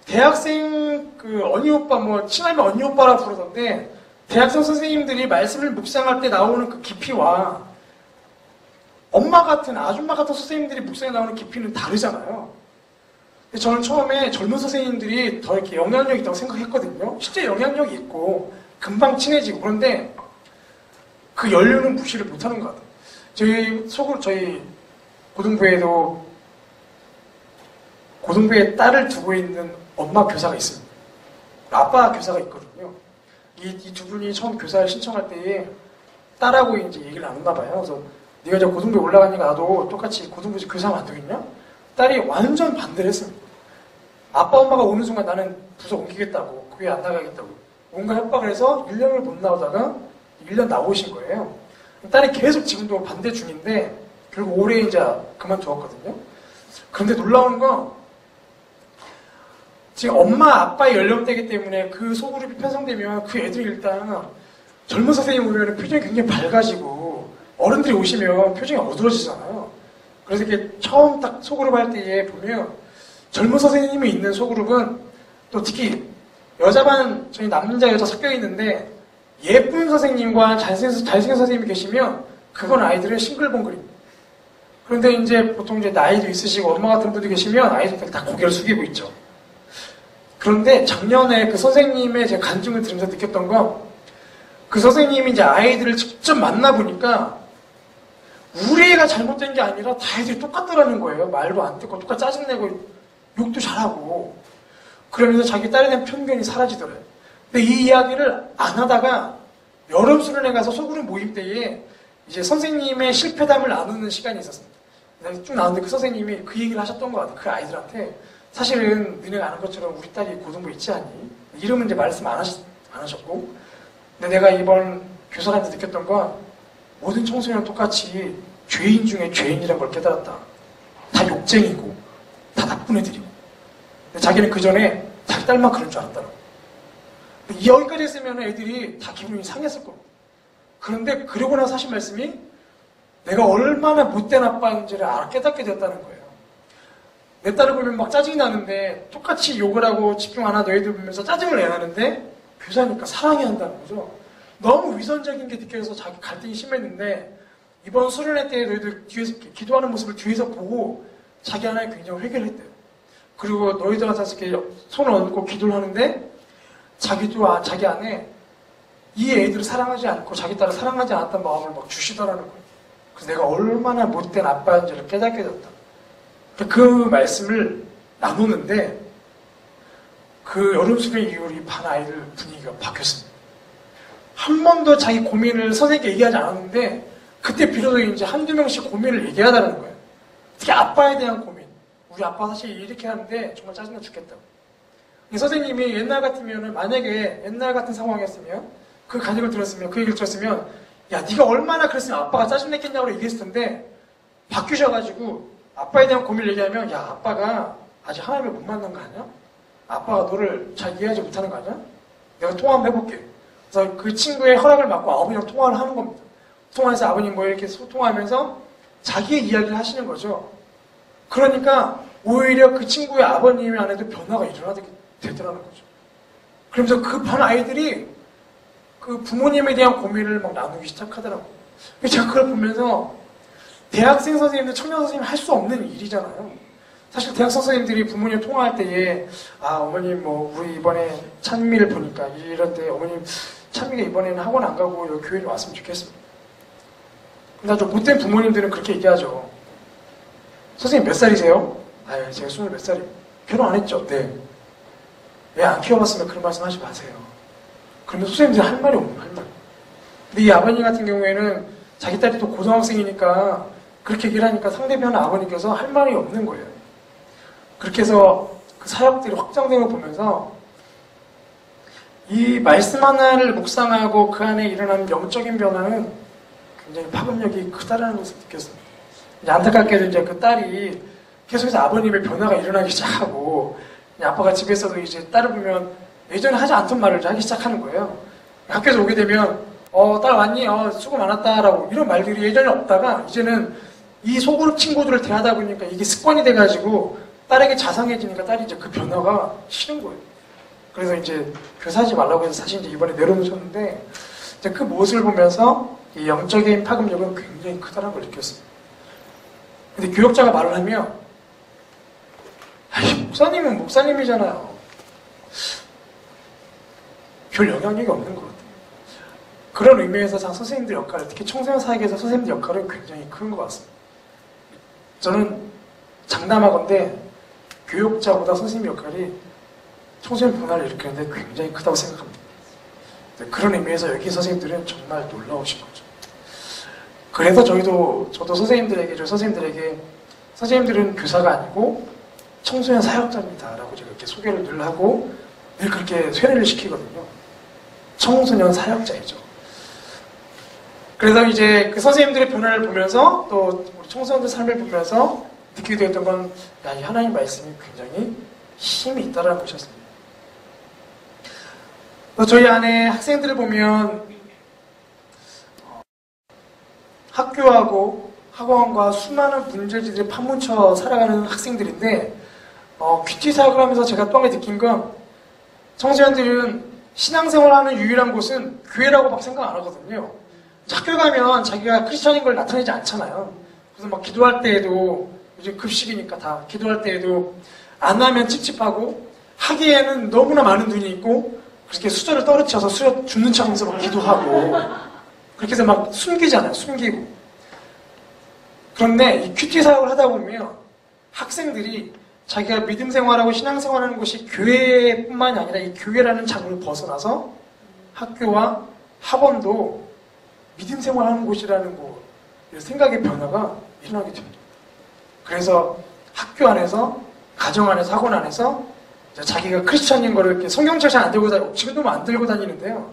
대학생 언니 오빠 친하면 언니 오빠라고 부르던데 대학생 선생님들이 말씀을 묵상할 때 나오는 그 깊이와 엄마 같은, 아줌마 같은 선생님들이 묵상에 나오는 깊이는 다르잖아요. 근데 저는 처음에 젊은 선생님들이 더 이렇게 영향력이 있다고 생각했거든요. 실제 영향력이 있고, 금방 친해지고. 그런데 그 연륜은 무시를 못하는 것 같아요. 저희 고등부에도 고등부에 딸을 두고 있는 엄마 교사가 있습니다. 아빠 교사가 있거든요. 이 두 분이 처음 교사를 신청할 때에 딸하고 이제 얘기를 나눴나 봐요. 그래서 네가 이제 고등부에 올라가니까 나도 똑같이 고등부 교사하면 안 되겠냐? 딸이 완전 반대를 했습니다. 아빠 엄마가 오는 순간 나는 부서 옮기겠다고, 교회 안 나가겠다고 뭔가 협박을 해서 1년을 못 나오다가 1년 나오신 거예요. 딸이 계속 지금도 반대 중인데 결국 올해 이제 그만두었거든요. 그런데 놀라운 건 지금 엄마 아빠의 연령대이기 때문에 그 소그룹이 편성되면 그 애들이 일단 젊은 선생님 오면 표정이 굉장히 밝아지고 어른들이 오시면 표정이 어두워지잖아요. 그래서 이렇게 처음 딱 소그룹 할 때에 보면 젊은 선생님이 있는 소그룹은 또 특히 여자반 저희 남자 여자 섞여 있는데 예쁜 선생님과 잘생긴 선생님이 계시면 그건 아이들은 싱글벙글입니다. 그런데 이제 보통 이제 나이도 있으시고 엄마 같은 분들 계시면 아이들 다 고개를 숙이고 있죠. 그런데 작년에 그 선생님의 제 간증을 들으면서 느꼈던 건 그 선생님이 이제 아이들을 직접 만나보니까 우리 애가 잘못된 게 아니라 다 애들이 똑같더라는 거예요. 말도 안 듣고 똑같이 짜증내고 욕도 잘하고 그러면서 자기 딸에 대한 편견이 사라지더래요. 근데 이 이야기를 안 하다가 여름 수련회 가서 소그룹 모임 때에 이제 선생님의 실패담을 나누는 시간이 있었습니다. 쭉 나왔는데 그 선생님이 그 얘기를 하셨던 것 같아요. 그 아이들한테 사실은 너네가 아는 것처럼 우리 딸이 고등부 있지 않니? 이름은 이제 말씀 안 하셨고 근데 내가 이번 교사한테 느꼈던 건 모든 청소년은 똑같이 죄인 중에 죄인이라는 걸 깨달았다. 다 욕쟁이고 다 나쁜 애들이고. 근데 자기는 그 전에 자기 딸만 그런 줄 알았다고. 이 여기까지 했으면 애들이 다 기분이 상했을 거고. 그런데 그러고 나서 하신 말씀이 내가 얼마나 못된 아빠인지를 깨닫게 됐다는 거예요. 내 딸을 보면 막 짜증이 나는데 똑같이 욕을 하고 집중 안 하는 너희들 보면서 짜증을 내야 하는데 교사니까 사랑해야 한다는 거죠. 너무 위선적인 게 느껴져서 자기 갈등이 심했는데 이번 수련회 때 너희들 뒤에서 기도하는 모습을 뒤에서 보고 자기 안에 굉장히 회개를 했대요. 그리고 너희들한테 이렇게 손을 얹고 기도를 하는데 자기도 자기 안에 이 애들을 사랑하지 않고 자기 딸을 사랑하지 않았던 마음을 막 주시더라는 거예요. 그래서 내가 얼마나 못된 아빠인지를 깨닫게 됐다. 그 말씀을 나누는데 그 여름 수련 이후로 이 반 아이들 분위기가 바뀌었습니다. 한 번도 자기 고민을 선생님께 얘기하지 않았는데 그때 비로소 이제 한두 명씩 고민을 얘기하다는 거예요. 특히 아빠에 대한 고민. 우리 아빠 사실 이렇게 하는데 정말 짜증나 죽겠다고. 이 선생님이 옛날 같으면 만약에 옛날 같은 상황이었으면 그 간증을 들었으면 그 얘기를 들었으면 야 네가 얼마나 그랬으면 아빠가 짜증냈겠냐고 얘기했을 텐데 바뀌셔가지고 아빠에 대한 고민을 얘기하면 야 아빠가 아직 하나님을 못 만난 거 아니야? 아빠가 너를 잘 이해하지 못하는 거 아니야? 내가 통화 한번 해볼게. 그래서 그 친구의 허락을 받고 아버님이랑 통화를 하는 겁니다. 통화해서 아버님 뭐 이렇게 소통하면서 자기의 이야기를 하시는 거죠. 그러니까 오히려 그 친구의 아버님 안에도 변화가 일어나게 되더라는 거죠. 그러면서 그 반 아이들이 그 부모님에 대한 고민을 막 나누기 시작하더라고요. 제가 그걸 보면서 대학생 선생님들, 청년 선생님이 할 수 없는 일이잖아요. 사실 대학생 선생님들이 부모님 통화할 때에 아 어머님 뭐 우리 이번에 찬미를 보니까 이럴 때 어머님 찬미가 이번에는 학원 안 가고 여기 교회 좀 왔으면 좋겠습니다. 근데 좀 못된 부모님들은 그렇게 얘기하죠. 선생님 몇 살이세요? 아유 제가 20 몇 살이에요. 결혼 안 했죠? 네. 왜 안 키워봤으면 그런 말씀 하지 마세요. 그러면 선생님들이 할 말이 없는 할 말. 근데 이 아버님 같은 경우에는 자기 딸이 또 고등학생이니까 그렇게 얘기를 하니까 상대편 아버님께서 할 말이 없는 거예요. 그렇게 해서 그 사역들이 확장되는 걸 보면서 이 말씀 하나를 묵상하고 그 안에 일어나는 영적인 변화는 굉장히 파급력이 크다라는 것을 느꼈습니다. 이제 안타깝게도 이제 그 딸이 계속해서 아버님의 변화가 일어나기 시작하고 아빠가 집에서도 이제 딸을 보면 예전에 하지 않던 말을 하기 시작하는 거예요. 학교에서 오게 되면 딸 왔니? 수고 많았다라고 이런 말들이 예전에 없다가 이제는 이 소그룹 친구들을 대하다 보니까 이게 습관이 돼가지고 딸에게 자상해지니까 딸이 이제 그 변화가 싫은 거예요. 그래서 이제 교사하지 말라고 해서 사실 이제 이번에 내려놓으셨는데 이제 그 모습을 보면서 이 영적인 파급력은 굉장히 크다는 걸 느꼈습니다. 근데 교역자가 말을 하면 목사님은 목사님이잖아요. 별 영향력이 없는 것 같아요. 그런 의미에서 선생님들 역할, 특히 청소년 사역에서 선생님들 역할은 굉장히 큰 것 같습니다. 저는 장담하건대 교육자보다 선생님 역할이 청소년 변화를 일으키는데 굉장히 크다고 생각합니다. 그런 의미에서 여기 선생님들은 정말 놀라우신 거죠. 그래서 저도 선생님들에게 선생님들은 교사가 아니고 청소년 사역자입니다 라고 제가 이렇게 소개를 늘 하고 늘 그렇게 세뇌를 시키거든요. 청소년 사역자이죠. 그래서 이제 그 선생님들의 변화를 보면서 또 우리 청소년들 삶을 보면서 느끼게 되었던 건 이 하나님 말씀이 굉장히 힘이 있다는 것이었습니다. 또 저희 안에 학생들을 보면 학교하고 학원과 수많은 문제지들이 파묻혀 살아가는 학생들인데 큐티 사역을 하면서 제가 또 한 개 느낀 건 청소년들은 신앙생활하는 유일한 곳은 교회라고 막 생각 안 하거든요. 학교 가면 자기가 크리스천인 걸 나타내지 않잖아요. 그래서 막 기도할 때에도 요즘 급식이니까 다 기도할 때에도 안 하면 찝찝하고 하기에는 너무나 많은 눈이 있고 그렇게 수저를 떨어뜨려서 수저 줍는 척하면서 막 기도하고 그렇게 해서 막 숨기잖아요. 숨기고. 그런데 이 큐티 사역을 하다 보면 학생들이 자기가 믿음 생활하고 신앙 생활하는 곳이 교회뿐만이 아니라 이 교회라는 장을 벗어나서 학교와 학원도 믿음 생활하는 곳이라는 생각의 변화가 일어나게 됩니다. 그래서 학교 안에서, 가정 안에서, 학원 안에서 자기가 크리스천인 거를 이렇게 성경책 잘 안 들고 다니고 지금도 안 들고 다니는데요.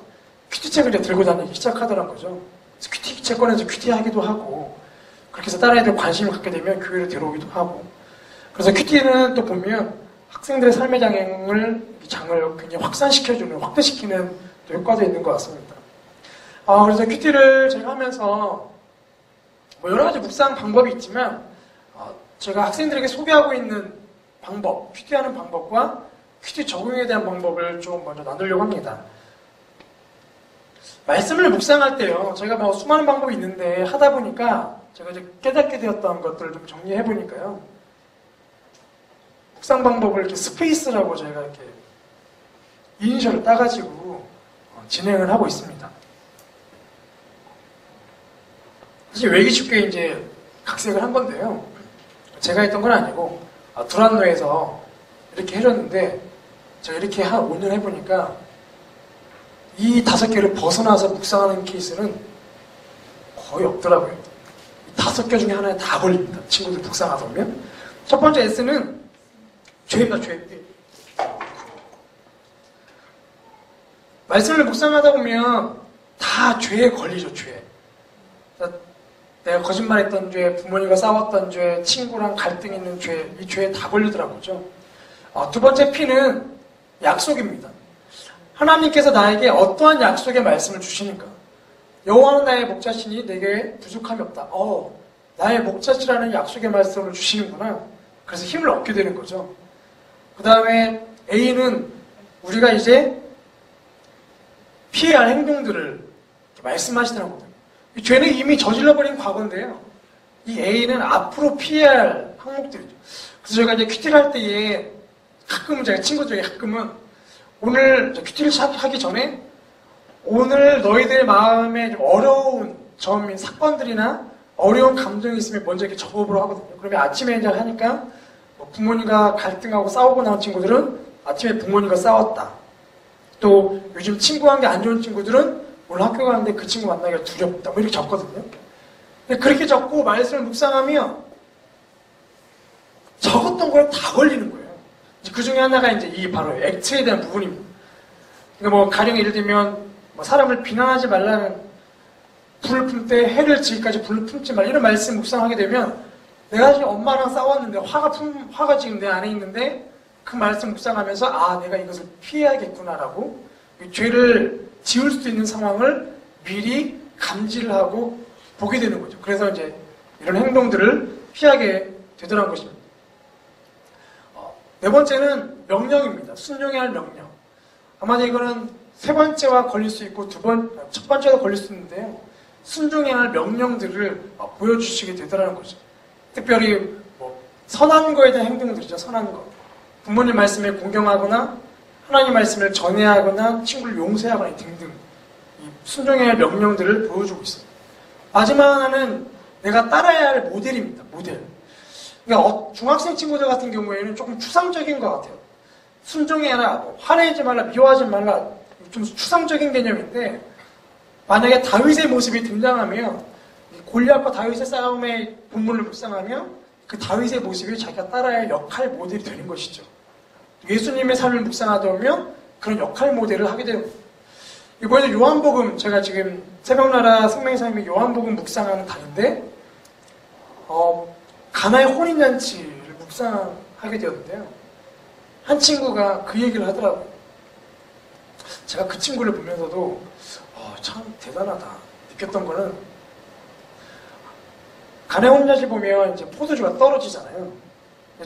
큐티책을 이제 들고 다니기 시작하더란 거죠. 그래서 큐티책 꺼내서 큐티하기도 하고, 그렇게 해서 다른 애들 관심을 갖게 되면 교회로 데려오기도 하고. 그래서 큐티는 또 보면 학생들의 삶의 장을 굉장히 확산시켜주는, 확대시키는 또 효과도 있는 것 같습니다. 그래서 큐티를 제가 하면서 뭐 여러 가지 묵상 방법이 있지만, 제가 학생들에게 소개하고 있는 방법, 큐티하는 방법과 큐티 적용에 대한 방법을 좀 먼저 나누려고 합니다. 말씀을 묵상할 때요, 저희가 뭐 수많은 방법이 있는데 하다 보니까 제가 이제 깨닫게 되었던 것들을 좀 정리해 보니까요, 묵상 방법을 이렇게 스페이스라고 저희가 이렇게 이니셜을 따가지고 진행을 하고 있습니다. 사실 외기 쉽게 이제 각색을 한 건데요, 제가 했던 건 아니고 두란노에서 이렇게 해줬는데, 제가 이렇게 한 5년 해보니까 이 5개를 벗어나서 묵상하는 케이스는 거의 없더라고요. 이 5개 중에 하나에 다 걸립니다. 친구들 묵상하다 보면. 첫 번째 S는 죄입니다. 죄. 말씀을 묵상하다 보면 다 죄에 걸리죠. 죄. 내가 거짓말했던 죄, 부모님과 싸웠던 죄, 친구랑 갈등 있는 죄, 이 죄에 다 걸리더라고요. 두 번째 P는 약속입니다. 하나님께서 나에게 어떠한 약속의 말씀을 주시는가? 여호와는 나의 목자시니 내게 부족함이 없다. 나의 목자시라는 약속의 말씀을 주시는구나. 그래서 힘을 얻게 되는 거죠. 그 다음에 A는 우리가 이제 피해야 할 행동들을 말씀하시더라는 거예요. 이 죄는 이미 저질러버린 과거인데요, 이 A는 앞으로 피해야 할 항목들이죠. 그래서 저희가 이제 큐티를 할 때에 가끔은 제가 친구들에게 가끔은 오늘 큐티를 하기 전에 오늘 너희들 마음에 좀 어려운 점인 사건들이나 어려운 감정이 있으면 먼저 이렇게 적어보라고 하거든요. 그러면 아침에 이제 하니까 부모님과 갈등하고 싸우고 나온 친구들은 아침에 부모님과 싸웠다. 또 요즘 친구 관계 안 좋은 친구들은 오늘 학교 가는데 그 친구 만나기가 두렵다. 뭐 이렇게 적거든요. 근데 그렇게 적고 말씀을 묵상하면 적었던 거에 다 걸리는 거예요. 그 중에 하나가 이제 이 바로 액트에 대한 부분입니다. 그러니까 뭐 가령 예를 들면 뭐 사람을 비난하지 말라는, 불을 품 때 해를 지기까지 불을 품지 말라, 이런 말씀 묵상하게 되면 내가 지금 엄마랑 싸웠는데 화가 지금 내 안에 있는데 그 말씀 묵상하면서 내가 이것을 피해야겠구나라고 죄를 지울 수 있는 상황을 미리 감지를 하고 보게 되는 거죠. 그래서 이제 이런 행동들을 피하게 되더란 것입니다. 네 번째는 명령입니다. 순종해야 할 명령. 아마 이거는 세 번째와 걸릴 수 있고 첫 번째와 걸릴 수 있는데요, 순종해야 할 명령들을 보여주시게 되더라는 거죠. 특별히 뭐 선한 거에 대한 행동들이죠. 선한 거. 부모님 말씀에 공경하거나 하나님 말씀을 전해하거나 친구를 용서하거나 등등 이 순종해야 할 명령들을 보여주고 있어요. 마지막 하나는 내가 따라야 할 모델입니다. 모델. 그러니까 중학생 친구들 같은 경우에는 조금 추상적인 것 같아요. 순종해라, 화내지 말라, 미워하지 말라, 좀 추상적인 개념인데, 만약에 다윗의 모습이 등장하면 골리앗과 다윗의 싸움의 본문을 묵상하면 그 다윗의 모습이 자기가 따라야 할 역할 모델이 되는 것이죠. 예수님의 삶을 묵상하다 보면 그런 역할 모델을 하게 되는 거예요. 이번에 요한복음, 제가 지금 새벽나라 생명의 삶의 요한복음 묵상하는 달인데 가나의 혼인잔치를 묵상하게 되었는데요, 한 친구가 그 얘기를 하더라고요. 제가 그 친구를 보면서도 참 대단하다 느꼈던 거는, 가나의 혼인잔치 보면 이제 포도주가 떨어지잖아요.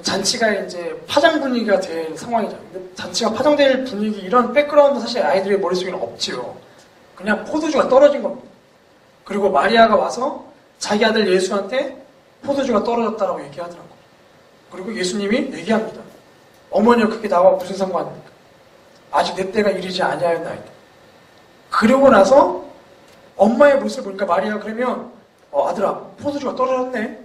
잔치가 이제 파장 분위기가 될 상황이죠. 근데 잔치가 파장될 분위기, 이런 백그라운드 사실 아이들의 머릿속에는 없지요. 그냥 포도주가 떨어진 겁니다. 그리고 마리아가 와서 자기 아들 예수한테 포도주가 떨어졌다라고 얘기하더라고요. 그리고 예수님이 얘기합니다. 어머니가 그게 나와 무슨 상관입니까? 아직 내 때가 이르지 아니하였나이다. 그러고 나서 엄마의 모습을 보니까 마리아가 그러면 아들아, 포도주가 떨어졌네.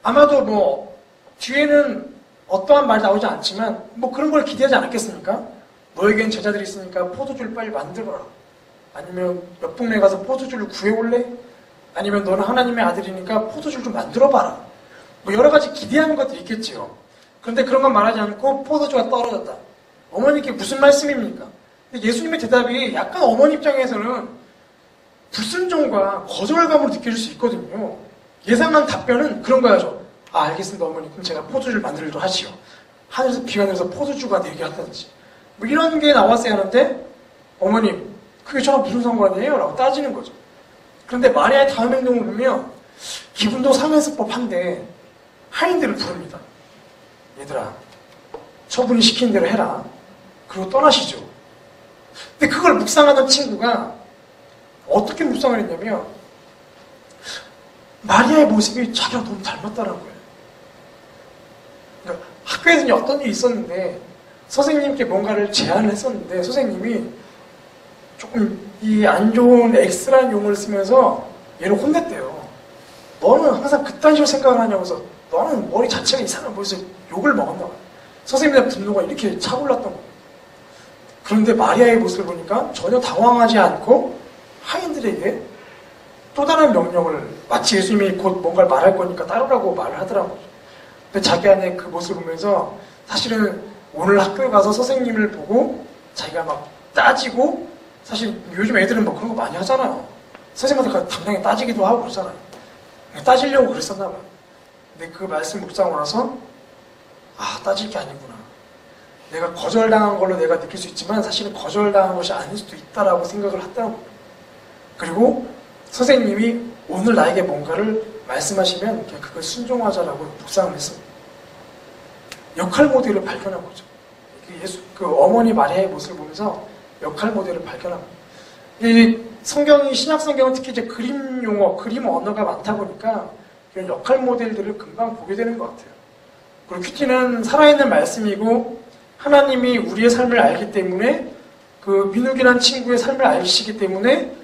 아마도 뭐 뒤에는 어떠한 말이 나오지 않지만 뭐 그런 걸 기대하지 않았겠습니까? 너에겐 제자들이 있으니까 포도주를 빨리 만들어라. 아니면 옆 동네 가서 포도주를 구해올래? 아니면 너는 하나님의 아들이니까 포도주를 좀 만들어봐라. 뭐 여러 가지 기대하는 것들이 있겠지요. 그런데 그런 건 말하지 않고 포도주가 떨어졌다. 어머니께 무슨 말씀입니까? 근데 예수님의 대답이 약간 어머니 입장에서는 불순종과 거절감으로 느낄 수 있거든요. 예상한 답변은 그런 거야죠. 아, 알겠습니다, 어머니. 그럼 제가 포도주를 만들도록 하시오. 하늘에서 비가 내려서 포도주가 내게 한다든지. 뭐 이런 게 나왔어야 하는데, 어머님, 그게 저랑 무슨 상관이에요? 라고 따지는 거죠. 그런데 마리아의 다음 행동을 보면, 기분도 상했을 법한데, 하인들을 부릅니다. 얘들아, 처분이 시킨 대로 해라. 그리고 떠나시죠. 근데 그걸 묵상하던 친구가 어떻게 묵상을 했냐면, 마리아의 모습이 자기랑 너무 닮았다는 거예요. 그러니까 학교에서는 어떤 일이 있었는데 선생님께 뭔가를 제안을 했었는데 선생님이 조금 이 안 좋은 X라는 용어를 쓰면서 얘를 혼냈대요. 너는 항상 그딴 식으로 생각을 하냐면서 너는 머리 자체가 이상한 거에서 욕을 먹었나 봐요. 선생님에 대한 분노가 이렇게 차올랐던 거예요. 그런데 마리아의 모습을 보니까 전혀 당황하지 않고 하인들에게 또 다른 명령을, 마치 예수님이 곧 뭔가를 말할 거니까 따르라고 말을 하더라고요. 근데 자기 안에 그 모습을 보면서 사실은 오늘 학교에 가서 선생님을 보고 자기가 막 따지고, 사실 요즘 애들은 뭐 그런 거 많이 하잖아요. 선생님한테 당당히 따지기도 하고 그러잖아요. 따지려고 그랬었나 봐요. 근데 그 말씀 묵상하고 나서 아, 따질 게 아니구나. 내가 거절당한 걸로 내가 느낄 수 있지만 사실은 거절당한 것이 아닐 수도 있다라고 생각을 했다는 거예요. 그리고 선생님이 오늘 나에게 뭔가를 말씀하시면 그냥 그걸 순종하자라고 묵상을 했습니다. 역할 모델을 발견한 거죠. 그 어머니 마리아의 모습을 보면서 역할 모델을 발견한 거예요. 이 성경이, 신약 성경은 특히 이제 그림 용어, 그림 언어가 많다 보니까 이런 역할 모델들을 금방 보게 되는 것 같아요. 그리고 큐티는 살아있는 말씀이고 하나님이 우리의 삶을 알기 때문에 그 민욱이라는 친구의 삶을 알시기 때문에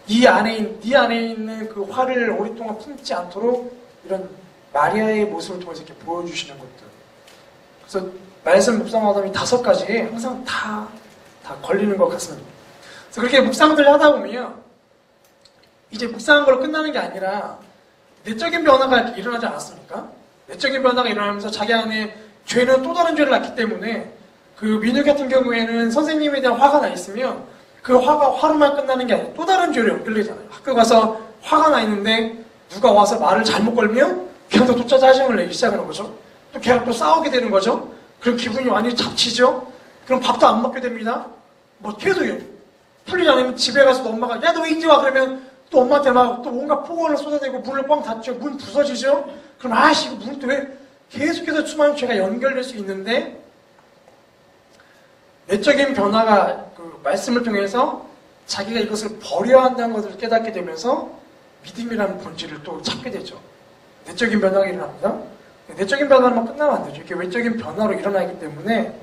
네 안에 있는 그 화를 오랫동안 품지 않도록 이런 마리아의 모습을 통해서 이렇게 보여주시는 것들. 그래서 말씀 묵상하다 보면 5가지에 항상 다 걸리는 것 같습니다. 그래서 그렇게 묵상들을 하다 보면 이제 묵상한 걸로 끝나는 게 아니라 내적인 변화가 이렇게 일어나지 않았습니까? 내적인 변화가 일어나면서 자기 안에 죄는 또 다른 죄를 낳기 때문에 그 민우 같은 경우에는 선생님에 대한 화가 나 있으면 그 화로만 끝나는 게 아니라 또 다른 죄로 연결되잖아요. 학교 가서 화가 나 있는데 누가 와서 말을 잘못 걸면 걔한테 또 짜증을 내기 시작하는 거죠. 또 걔랑 또 싸우게 되는 거죠. 그럼 기분이 완전히 잡치죠. 그럼 밥도 안 먹게 됩니다. 뭐 계속 풀리지 않으면 집에 가서 또 엄마가 야, 너 왜 이제 와? 그러면 또 엄마한테 막 또 온갖 폭언을 쏟아내고 문을 뻥 닫죠. 문 부서지죠. 그럼 아씨, 이거 문 또 왜 계속해서 수많은 죄가 연결될 수 있는데, 내적인 변화가 그 말씀을 통해서 자기가 이것을 버려야 한다는 것을 깨닫게 되면서 믿음이라는 본질을 또 찾게 되죠. 내적인 변화가 일어납니다. 내적인 변화만 끝나면 안 되죠. 이렇게 외적인 변화로 일어나기 때문에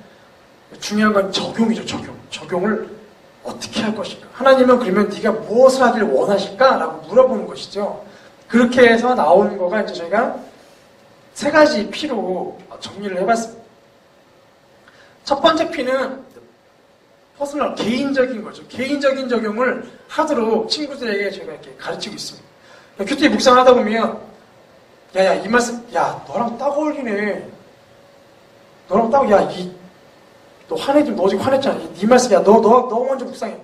중요한 건 적용이죠. 적용을 어떻게 할 것인가. 하나님은 그러면 네가 무엇을 하길 원하실까? 라고 물어보는 것이죠. 그렇게 해서 나오는 거가 이제 저희가 3가지 P로 정리를 해봤습니다. 첫 번째 P는 퍼스널, 개인적인 거죠. 개인적인 적용을 하도록 친구들에게 제가 이렇게 가르치고 있습니다. 큐티 묵상하다 보면 야, 이 말씀, 야, 너랑 딱 어울리네. 너랑 딱, 야, 너 화내지, 너 지금 화냈잖아. 네 말씀, 야, 너 먼저 묵상해.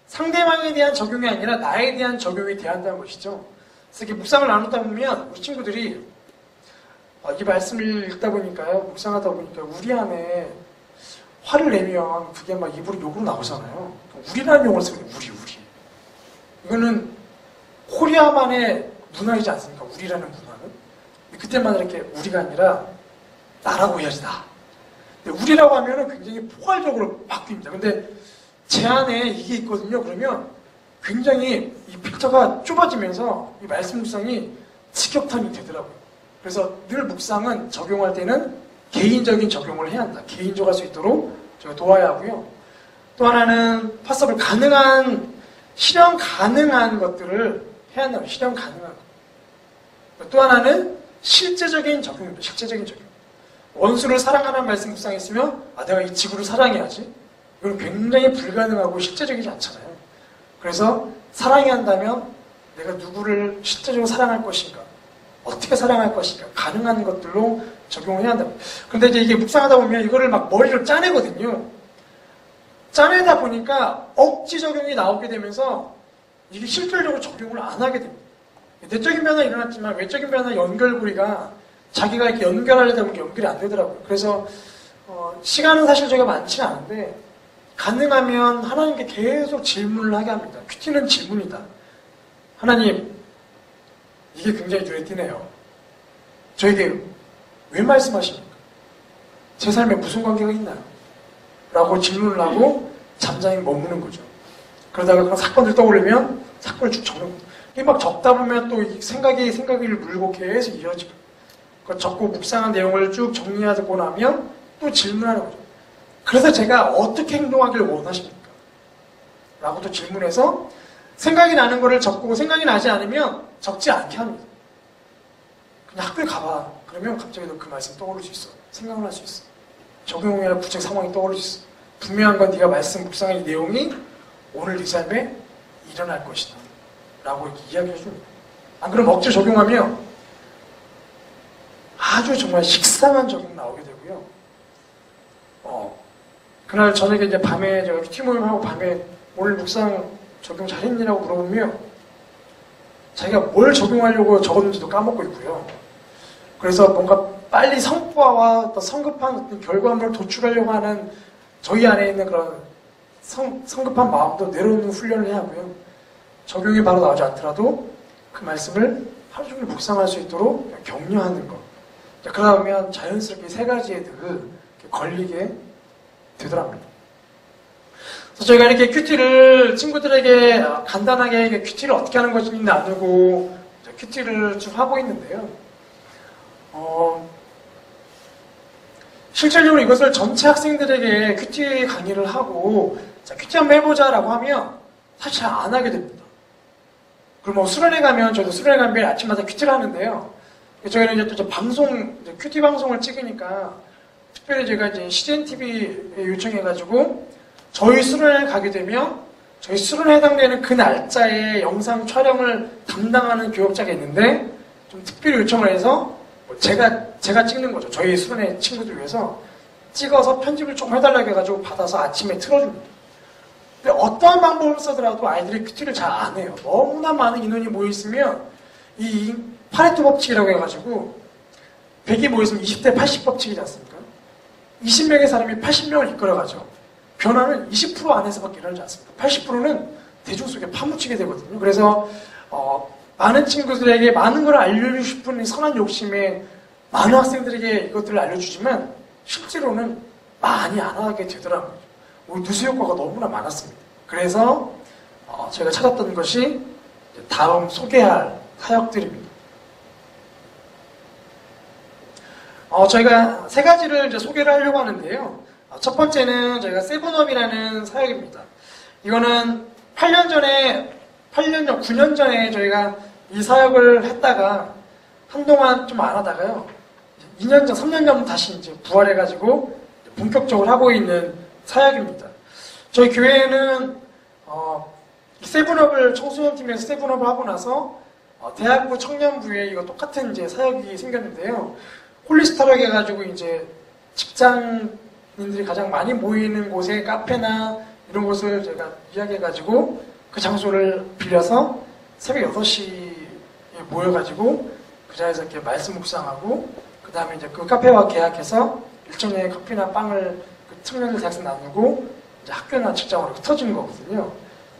상대방에 대한 적용이 아니라 나에 대한 적용이 돼야 한다는 것이죠. 그래서 이렇게 묵상을 나누다 보면 우리 친구들이 이 말씀을 읽다 보니까요, 묵상하다 보니까 우리 안에 화를 내면 그게 막 입으로 욕으로 나오잖아요. 우리라는 용어를 쓰거든요. 우리. 이거는 코리아만의 문화이지 않습니까? 우리라는 문화는. 그때만 이렇게 우리가 아니라 나라고 해야지, 나. 근데 우리라고 하면은 굉장히 포괄적으로 바뀝니다. 근데 제 안에 이게 있거든요. 그러면 굉장히 이 필터가 좁아지면서 이 말씀 묵상이 직격탄이 되더라고요. 그래서 늘 묵상은 적용할 때는 개인적인 적용을 해야 한다. 개인적할 수 있도록 제가 도와야 하고요. 또 하나는 파서블 실현 가능한 것들을 해야 한다. 실현 가능한 것. 또 하나는 실제적인 적용입니다. 실제적인 적용. 원수를 사랑하는 말씀 묵상했으면 내가 이 지구를 사랑해야지. 이건 굉장히 불가능하고 실제적이지 않잖아요. 그래서 사랑해야 한다면 내가 누구를 실제적으로 사랑할 것인가, 어떻게 사랑할 것인가, 가능한 것들로 적용을 해야 한다. 그런데 이제 이게 묵상하다 보면 이거를 막 머리로 짜내거든요. 짜내다 보니까 억지 적용이 나오게 되면서 이게 실질적으로 적용을 안 하게 됩니다. 내적인 변화 일어났지만 외적인 변화 연결고리가 자기가 이렇게 연결하려다 보면 연결이 안 되더라고요. 그래서 시간은 사실 저희가 많지는 않은데 가능하면 하나님께 계속 질문을 하게 합니다. 큐티는 질문이다. 하나님, 이게 굉장히 눈에 띄네요. 저에게 왜 말씀하십니까? 제 삶에 무슨 관계가 있나요? 라고 질문을 하고 잠잠히 머무는 거죠. 그러다가 그런 사건들 떠오르면 사건을 쭉 적는 거죠. 이게 막 적다 보면 또 생각을 물고 계속 이어지고 그 적고 묵상한 내용을 쭉 정리하고 나면 또 질문하는 거죠. 그래서 제가 어떻게 행동하길 원하십니까? 라고 또 질문해서 생각이 나는 거를 적고 생각이 나지 않으면 적지 않게 합니다. 그냥 학교에 가봐. 그러면 갑자기 너 그 말씀 떠오를 수 있어. 생각을 할 수 있어. 적용해야 구체 상황이 떠오를 수 있어. 분명한 건 네가 말씀 묵상한 이 내용이 오늘 네 삶에 일어날 것이다. 라고 이렇게 이야기해 줍니다. 안 그러면 억지로 적용하면 아주 정말 식상한 적용 나오게 되고요. 그날 저녁에 이제 밤에 제가 큐티 모임하고 밤에 오늘 묵상 적용 잘했니라고 물어보면 자기가 뭘 적용하려고 적었는지도 까먹고 있고요. 그래서 뭔가 빨리 성과와 또 성급한 결과물을 도출하려고 하는 저희 안에 있는 그런 성급한 마음도 내려놓는 훈련을 해야 하고요. 적용이 바로 나오지 않더라도 그 말씀을 하루 종일 묵상할 수 있도록 격려하는 것. 그러다 보면 자연스럽게 세 가지에 늘 걸리게 되더랍니다. 그래서 저희가 이렇게 큐티를 친구들에게 간단하게 큐티를 어떻게 하는 것인지 나누고 큐티를 쭉 하고 있는데요. 실질적으로 이것을 전체 학생들에게 큐티 강의를 하고 자, 큐티 한번 해보자라고 하면 사실 잘 안 하게 됩니다. 그리고 뭐 수련회 가면 저도 수련회 가면 매일 아침마다 큐티를 하는데요. 저희는 이제 또 큐티 방송을 찍으니까 특별히 제가 이제 CGN TV에 요청해가지고 저희 수련회 가게 되면 저희 수련회에 해당되는 그 날짜에 영상 촬영을 담당하는 교역자가 있는데 좀 특별히 요청을 해서 제가 찍는 거죠. 저희 수련회 친구들 위해서 찍어서 편집을 조금 해달라고 해가지고 받아서 아침에 틀어줍니다. 근데 어떠한 방법을 쓰더라도 아이들이 큐티를 잘 안 해요. 너무나 많은 인원이 모여있으면 이 파레토 법칙이라고 해가지고 100이 모였으면 20대 80 법칙이지 않습니까? 20명의 사람이 80명을 이끌어가죠. 변화는 20% 안에서밖에 일어나지 않습니다. 80%는 대중 속에 파묻히게 되거든요. 그래서 많은 친구들에게 많은 걸 알려주고 싶은 선한 욕심에 많은 학생들에게 이것들을 알려주지만 실제로는 많이 안 하게 되더라고요. 누수 효과가 너무나 많았습니다. 그래서 제가 찾았던 것이 다음 소개할 사역들입니다. 저희가 세 가지를 이제 소개를 하려고 하는데요. 첫 번째는 저희가 세븐업이라는 사역입니다. 이거는 9년 전에 저희가 이 사역을 했다가 한동안 좀 안 하다가요. 2년 전, 3년 전 다시 이제 부활해가지고 본격적으로 하고 있는 사역입니다. 저희 교회는 세븐업을 청소년팀에서 세븐업을 하고 나서 대학부 청년부에 이거 똑같은 이제 사역이 생겼는데요. 홀리스타라고 해가지고 이제 직장인들이 가장 많이 모이는 곳에 카페나 이런 곳을 제가 이야기해가지고 그 장소를 빌려서 새벽 6시에 모여가지고 그 자리에서 이렇게 말씀 묵상하고 그 다음에 이제 그 카페와 계약해서 일정량의 커피나 빵을 그 청년들 대학생 나누고 이제 학교나 직장으로 흩어지는 거거든요.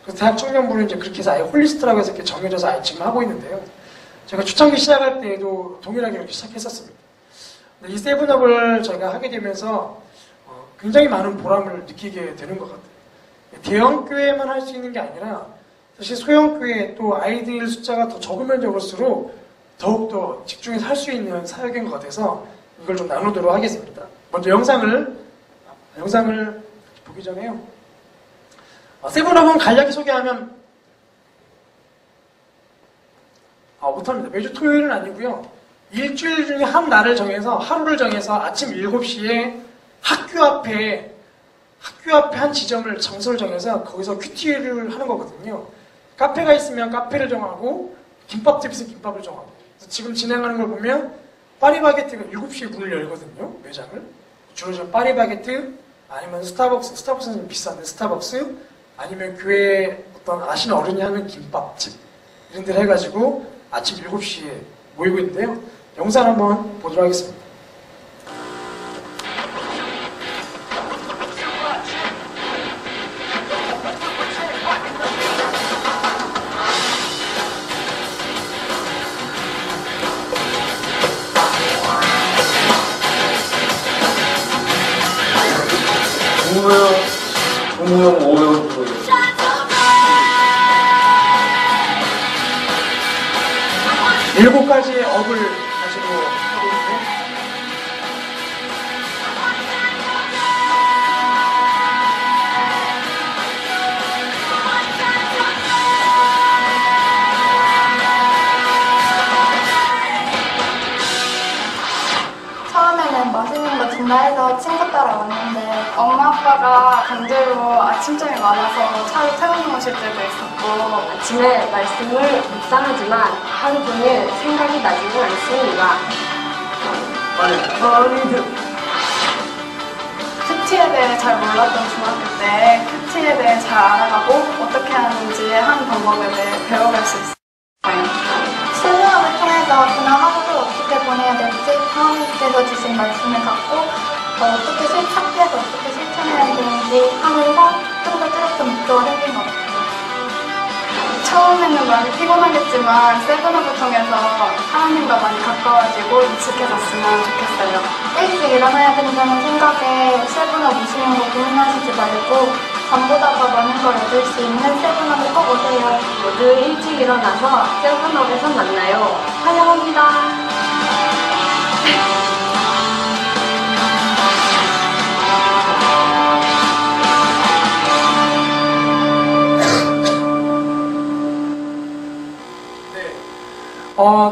그래서 대학 청년부는 이제 그렇게 해서 아예 홀리스트라고 해서 이렇게 정해져서 아예 지금 하고 있는데요. 제가 초창기 시작할 때에도 동일하게 이렇게 시작했었습니다. 근데 이 세븐업을 저희가 하게 되면서 굉장히 많은 보람을 느끼게 되는 것 같아요. 대형 교회만 할 수 있는 게 아니라 사실 소형 교회 또 아이들 숫자가 더 적으면 적을수록 더욱더 집중해서 할 수 있는 사역인 것 같아서 이걸 좀 나누도록 하겠습니다. 먼저 영상을 보기 전에요. 세븐업은 간략히 소개하면 못합니다. 매주 토요일은 아니고요. 일주일 중에 한 날을 정해서 하루를 정해서 아침 7시에 학교 앞에 한 지점을 장소를 정해서 거기서 큐티를 하는 거거든요. 카페가 있으면 카페를 정하고 김밥집이 있으면 김밥을 정하고 지금 진행하는 걸 보면 파리바게트가 7시에 문을 열거든요. 매장을. 주로 좀 파리바게트 아니면 스타벅스는 비싼데 스타벅스 아니면 교회 어떤 아시는 어른이 하는 김밥집 이런 데를 해가지고 아침 7시에 모이고 있는데요. 영상 한번 보도록 하겠습니다. 동무형 5형 정도. 7가지의 업을 가지고 하고 있는데 처음에는 맛있는 거 준다 해서 친구 따라 왔는데 엄마 아빠가 강제로 아침잠이 많아서 차로 태워놓으실 때도 있었고 아침에 말씀을 묵상하지만 하루 종일 생각이 나지는 않습니다. 큐티에 대해 잘 몰랐던 중학교 때 큐티에 대해 잘 알아가고 어떻게 하는지 한 방법에 대해 배워갈 수 있어요. 실무업을 통해서 그날 하루를 어떻게 보내야 될지 하나님께서 주신 말씀을 갖고 어떻게 학교에서 어떻게 실천해야 되는지 하면서 좀 더 뚜렷한 목표가 생긴 것 같아요. 처음에는 많이 피곤하겠지만 세븐업을 통해서 하나님과 많이 가까워지고 익숙해졌으면 좋겠어요. 일찍 일어나야 된다는 생각에 세븐업 오시는 거 고민하시지 말고 밤보다 더 많은 걸 얻을 수 있는 세븐업을 꼭 오세요. 모두 일찍 일어나서 세븐업에서 만나요. 환영합니다.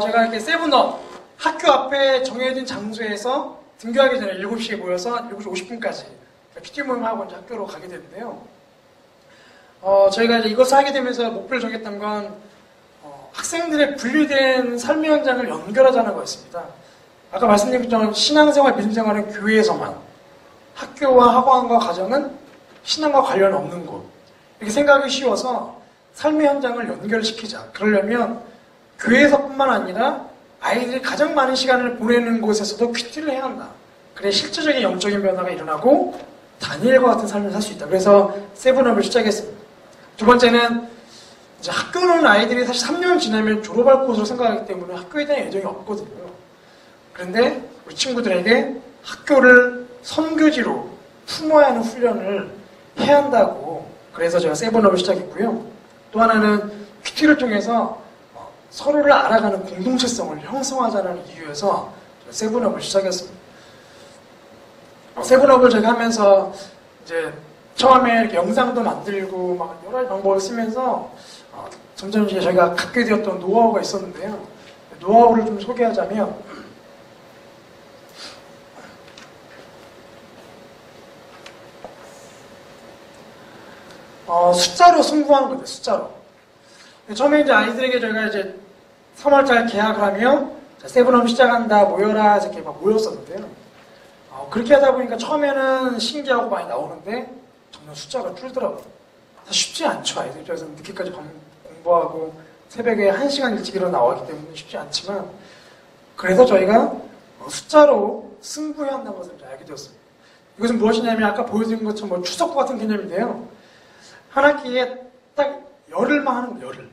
제가 이렇게 세븐업 학교 앞에 정해진 장소에서 등교하기 전에 7시에 모여서 7시 50분까지 큐티 모임하고 이제 학교로 가게 됐는데요. 저희가 이제 이것을 하게 되면서 목표를 정했던 건 학생들의 분리된 삶의 현장을 연결하자는 거였습니다. 아까 말씀드린 것처럼 신앙생활, 믿음생활은 교회에서만, 학교와 학원과 가정은 신앙과 관련 없는 곳. 이렇게 생각이 쉬워서 삶의 현장을 연결시키자. 그러려면 교회에서뿐만 아니라 아이들이 가장 많은 시간을 보내는 곳에서도 큐티를 해야 한다. 그래 실질적인 영적인 변화가 일어나고 다니엘과 같은 삶을 살 수 있다. 그래서 세븐업을 시작했습니다. 두 번째는 이제 학교는 아이들이 사실 3년 지나면 졸업할 곳으로 생각하기 때문에 학교에 대한 애정이 없거든요. 그런데 우리 친구들에게 학교를 선교지로 품어야 하는 훈련을 해야 한다고 그래서 제가 세븐업을 시작했고요. 또 하나는 큐티를 통해서 서로를 알아가는 공동체성을 형성하자는 이유에서 세븐업을 시작했습니다. 세븐업을 제가 하면서 이제 처음에 이렇게 영상도 만들고 막 여러 가지 방법을 쓰면서 점점 이제 저희가 갖게 되었던 노하우가 있었는데요. 노하우를 좀 소개하자면 숫자로 승부하는 거예요. 숫자로. 처음에 이제 아이들에게 저희가 이제 3월달 계약을 하면 세븐업 시작한다 모여라 해서 이렇게 막 모였었는데요. 그렇게 하다 보니까 처음에는 신기하고 많이 나오는데 점점 숫자가 줄더라고요. 사실 쉽지 않죠. 아이들 입장에서 늦게까지 공부하고 새벽에 1시간 일찍 일어나 나오기 때문에 쉽지 않지만 그래서 저희가 숫자로 승부해야 한다는 것을 알게 되었습니다. 이것은 무엇이냐면 아까 보여드린 것처럼 뭐 추석과 같은 개념인데요. 한 학기에 딱 열흘만 하는 거예요. 열흘.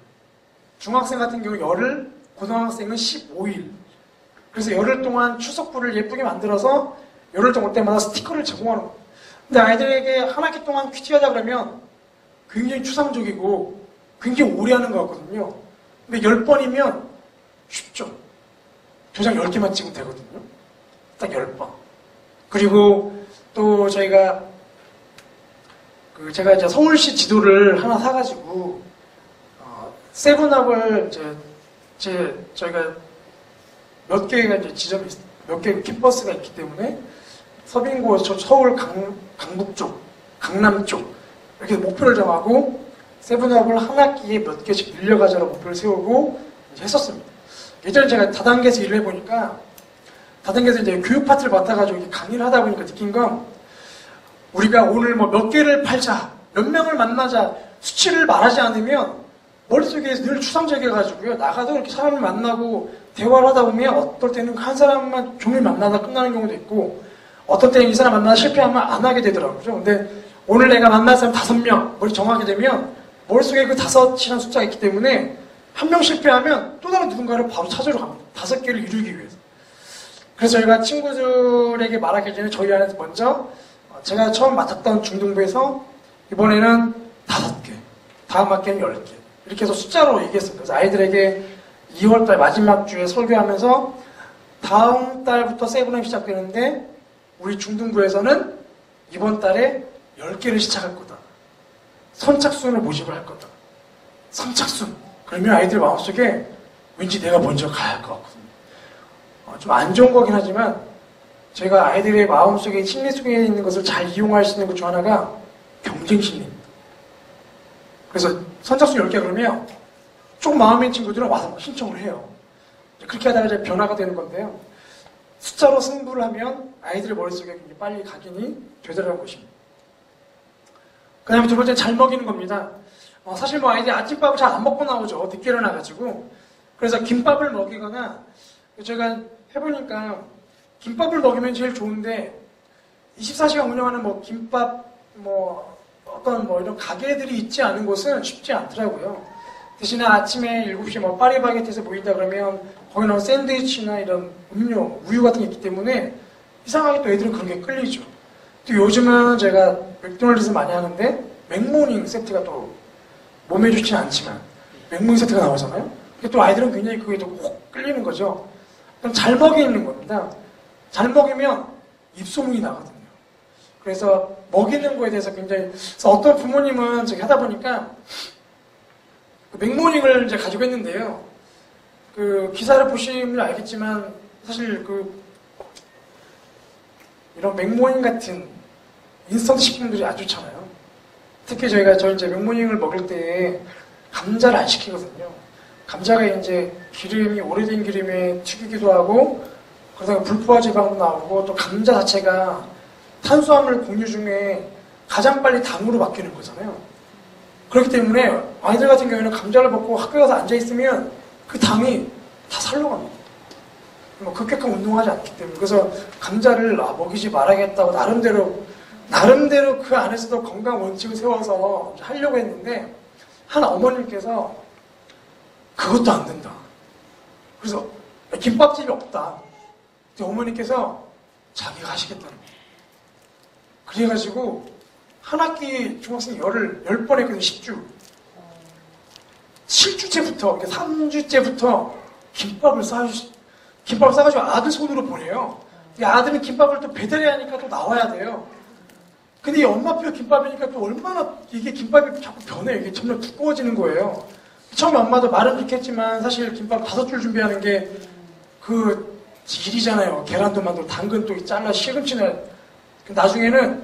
중학생 같은 경우 열흘, 고등학생은 15일. 그래서 열흘 동안 추석부를 예쁘게 만들어서 열흘 동안 올 때마다 스티커를 제공하는 거예요. 근데 아이들에게 한 학기 동안 큐티하자 그러면 굉장히 추상적이고 굉장히 오래 하는 것 같거든요. 근데 10번이면 쉽죠. 도장 10개만 찍으면 되거든요. 딱 10번. 그리고 또 저희가 제가 이제 서울시 지도를 하나 사가지고 세븐업을 이제 저희가 몇 개가 이제 지점이 몇 개 캠퍼스가 있기 때문에 서빙고, 서울 강북 쪽, 강남 쪽 이렇게 목표를 정하고 세븐업을 한 학기에 몇 개씩 늘려가자는 목표를 세우고 이제 했었습니다. 예전에 제가 다단계에서 일을 해보니까 다단계에서 이제 교육 파트를 맡아가지고 강의를 하다 보니까 느낀 건 우리가 오늘 뭐 몇 개를 팔자, 몇 명을 만나자 수치를 말하지 않으면 머릿속에 늘 추상적이어가지고요. 나가도 이렇게 사람을 만나고 대화를 하다 보면 어떨 때는 한 사람만 종일 만나다 끝나는 경우도 있고 어떤 때는 이 사람 만나다 실패하면 안 하게 되더라고요. 근데 오늘 내가 만날 사람 5명 머리 정하게 되면 머릿속에 그 5이라는 숫자가 있기 때문에 한 명 실패하면 또 다른 누군가를 바로 찾으러 갑니다. 5개를 이루기 위해서. 그래서 저희가 친구들에게 말하기 전에 저희 안에서 먼저 제가 처음 맡았던 중등부에서 이번에는 5개, 다음 학기는 10개 이렇게 해서 숫자로 얘기했습니다. 그래서 아이들에게 2월달 마지막 주에 설교하면서 다음 달부터 세븐이 시작되는데 우리 중등부에서는 이번 달에 10개를 시작할 거다. 선착순을 모집을 할 거다. 선착순. 그러면 아이들 마음속에 왠지 내가 먼저 가야 할 것 같거든요. 좀 안 좋은 거긴 하지만 제가 아이들의 마음속에 심리 속에 있는 것을 잘 이용할 수 있는 것 중 하나가 경쟁 심리입니다. 그래서 선착순 10개 그러면 좀 마음에 있는 친구들은 와서 신청을 해요. 그렇게 하다가 이제 변화가 되는 건데요. 숫자로 승부를 하면 아이들의 머릿속에 굉장히 빨리 각인이 되더라는 것입니다. 그 다음에 두 번째는 잘 먹이는 겁니다. 사실 뭐 아이들이 아침밥을 잘 안 먹고 나오죠. 늦게 일어나가지고. 그래서 김밥을 먹이거나 제가 해보니까 김밥을 먹이면 제일 좋은데 24시간 운영하는 뭐 김밥 뭐 어떤 뭐 이런 가게들이 있지 않은 곳은 쉽지 않더라고요. 대신에 아침에 7시에 뭐 파리바게트에서 모인다 그러면 거기 나온 샌드위치나 이런 음료, 우유 같은 게 있기 때문에 이상하게 또 애들은 그런 게 끌리죠. 또 요즘은 제가 맥도날드에서 많이 하는데 맥모닝 세트가 또 몸에 좋지는 않지만 맥모닝 세트가 나오잖아요. 또 아이들은 굉장히 그게 또 꼭 끌리는 거죠. 그럼 잘 먹이는 겁니다. 잘 먹이면 입소문이 나거든요. 그래서 먹이는 거에 대해서 굉장히 그래서 어떤 부모님은 저기 하다 보니까 그 맥모닝을 이제 가지고 있는데요. 그 기사를 보시면 알겠지만 사실 그 이런 맥모닝 같은 인스턴트 식품들이 안 좋잖아요. 특히 저희 이제 맥모닝을 먹을 때 감자를 안 시키거든요. 감자가 이제 기름이 오래된 기름에 튀기기도 하고 그러다가 불포화 지방도 나오고 또 감자 자체가 탄수화물 공유 중에 가장 빨리 당으로 바뀌는 거잖아요. 그렇기 때문에 아이들 같은 경우에는 감자를 먹고 학교에 가서 앉아있으면 그 당이 다 살로 갑니다. 뭐 급격한 운동하지 않기 때문에. 그래서 감자를 먹이지 말아야겠다고 나름대로 그 안에서도 건강 원칙을 세워서 하려고 했는데 한 어머님께서 그것도 안 된다. 그래서 김밥집이 없다. 근데 어머니께서 자기가 하시겠다는 거예요. 그래가지고 한 학기 중학생 10번 했거든요. 10주. 7주째부터 3주째부터 김밥을 싸가지고 아들 손으로 보내요. 이 아들은 김밥을 또 배달해야 하니까 또 나와야 돼요. 근데 이 엄마표 김밥이니까 또 얼마나 이게 김밥이 자꾸 변해요. 이게 점점 두꺼워지는 거예요. 처음에 엄마도 말은 그렇게 했지만 사실 김밥 5줄 준비하는 게 그 일이잖아요. 계란도 만들고 당근 또 잘라 시금치나 나중에는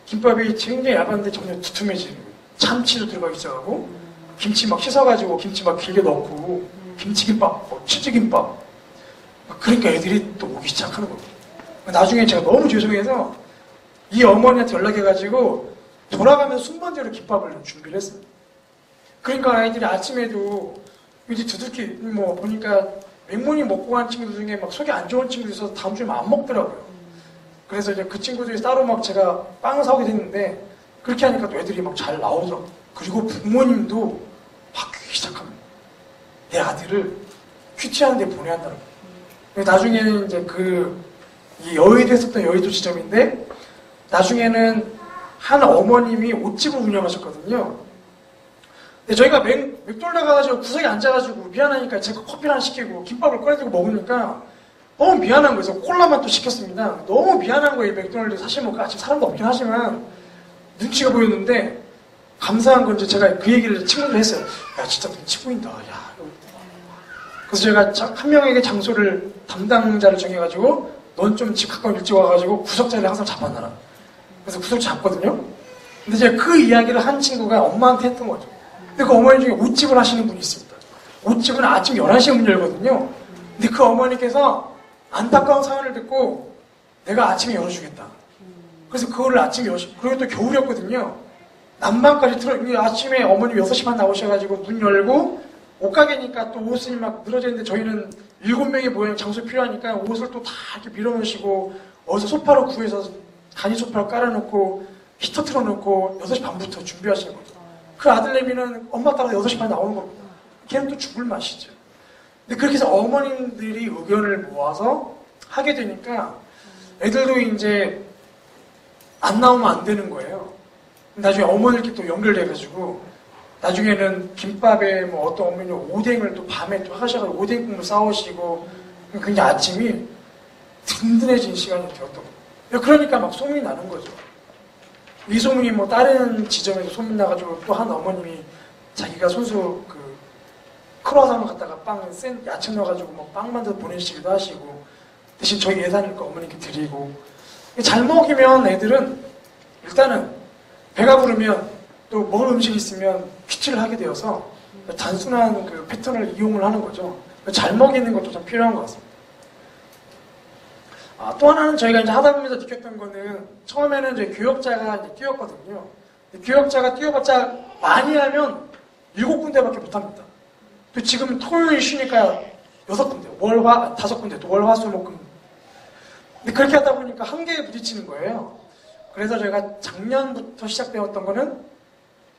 김밥이 굉장히 얇았는데 점점 두툼해지는 거예요. 참치도 들어가 있어가지고 김치 막 씻어가지고 김치 막 길게 넣고 김치김밥, 치즈김밥 그러니까 애들이 또 오기 시작하는 거예요. 나중에 제가 너무 죄송해서 이 어머니한테 연락해가지고 돌아가면서 순번대로 김밥을 준비를 했어요. 그러니까 아이들이 아침에도 이제 두둑히 뭐 보니까 맥모닝 먹고 간 친구들 중에 막 속이 안 좋은 친구들 있어서 다음 주에 안 먹더라고요. 그래서 이제 그 친구들이 따로 막 제가 빵을 사오게 됐는데 그렇게 하니까 또 애들이 막 잘 나오더라고요. 그리고 부모님도 바뀌기 시작합니다. 내 아들을 큐티하는 데 보내야 한다는 거예요. 나중에는 이제 이 여의도 했었던 여의도 지점인데 나중에는 한 어머님이 옷집을 운영하셨거든요. 근데 저희가 맥도날드 가가지고 구석에 앉아가지고 미안하니까 제가 커피를 하나 시키고 김밥을 꺼내들고 먹으니까 너무 미안한 거예요. 그래서 콜라만 또 시켰습니다. 너무 미안한 거예요. 맥도날드 사실 뭐 아침 사람도 없긴 하지만 눈치가 보였는데 감사한 건 이제 제가 그 얘기를 친구들 했어요. 야 진짜 눈치 보인다. 야. 그래서 제가 한 명에게 장소를 담당자를 정해가지고 넌 좀 집 가까운 일찍 와가지고 구석자리를 항상 잡아놔라. 그래서 구석 잡거든요. 근데 제가 그 이야기를 한 친구가 엄마한테 했던 거죠. 근데 그 어머니 중에 옷집을 하시는 분이 있습니다. 옷집은 아침 11시에 문 열거든요. 근데 그 어머니께서 안타까운 사연을 듣고 내가 아침에 열어주겠다. 그래서 그거를 아침에 그리고 또 겨울이었거든요. 난방까지 틀어, 아침에 어머님 6시 반 나오셔가지고 문 열고 옷가게니까 또 옷이 막 늘어져 있는데 저희는 7명이 모이는 장소 필요하니까 옷을 또 다 이렇게 밀어놓으시고 어디서 소파로 구해서 간이 소파로 깔아놓고 히터 틀어놓고 6시 반부터 준비하시는 거죠. 그 아들내미는 엄마 따라 6시 반에 나오는 겁니다. 걔는 또 죽을 맛이죠. 근데 그렇게 해서 어머님들이 의견을 모아서 하게 되니까 애들도 이제 안 나오면 안 되는 거예요. 나중에 어머니께 또 연결돼가지고 나중에는 김밥에 뭐 어떤 어머니는 오뎅을 또 밤에 또 하셔가지고 오뎅 국물 싸우시고 그게 아침이 든든해진 시간이 되었던 거예요. 그러니까 막 소문이 나는 거죠. 이 소문이 뭐 다른 지점에서 소문 나가지고 또 한 어머님이 자기가 손수 그 크로아상을 갖다가 빵 센 야채 넣어가지고 뭐 빵 만들어 보내시기도 하시고 대신 저희 예산이니까 어머니께 드리고 잘 먹이면 애들은 일단은 배가 부르면 또 먹을 음식이 있으면 퀴치를 하게 되어서 단순한 그 패턴을 이용을 하는 거죠. 잘 먹이는 것도 좀 필요한 것 같습니다. 또 하나는 저희가 이제 하다 보면서 느꼈던 거는 처음에는 이제 교역자가 이제 뛰었거든요. 교역자가 뛰어봤자 많이 하면 7군데밖에 못 합니다. 또 지금 토요일 쉬니까 6군데, 월화, 5군데, 또 월화, 수, 목, 금. 근데 그렇게 하다 보니까 한계에 부딪히는 거예요. 그래서 저희가 작년부터 시작되었던 거는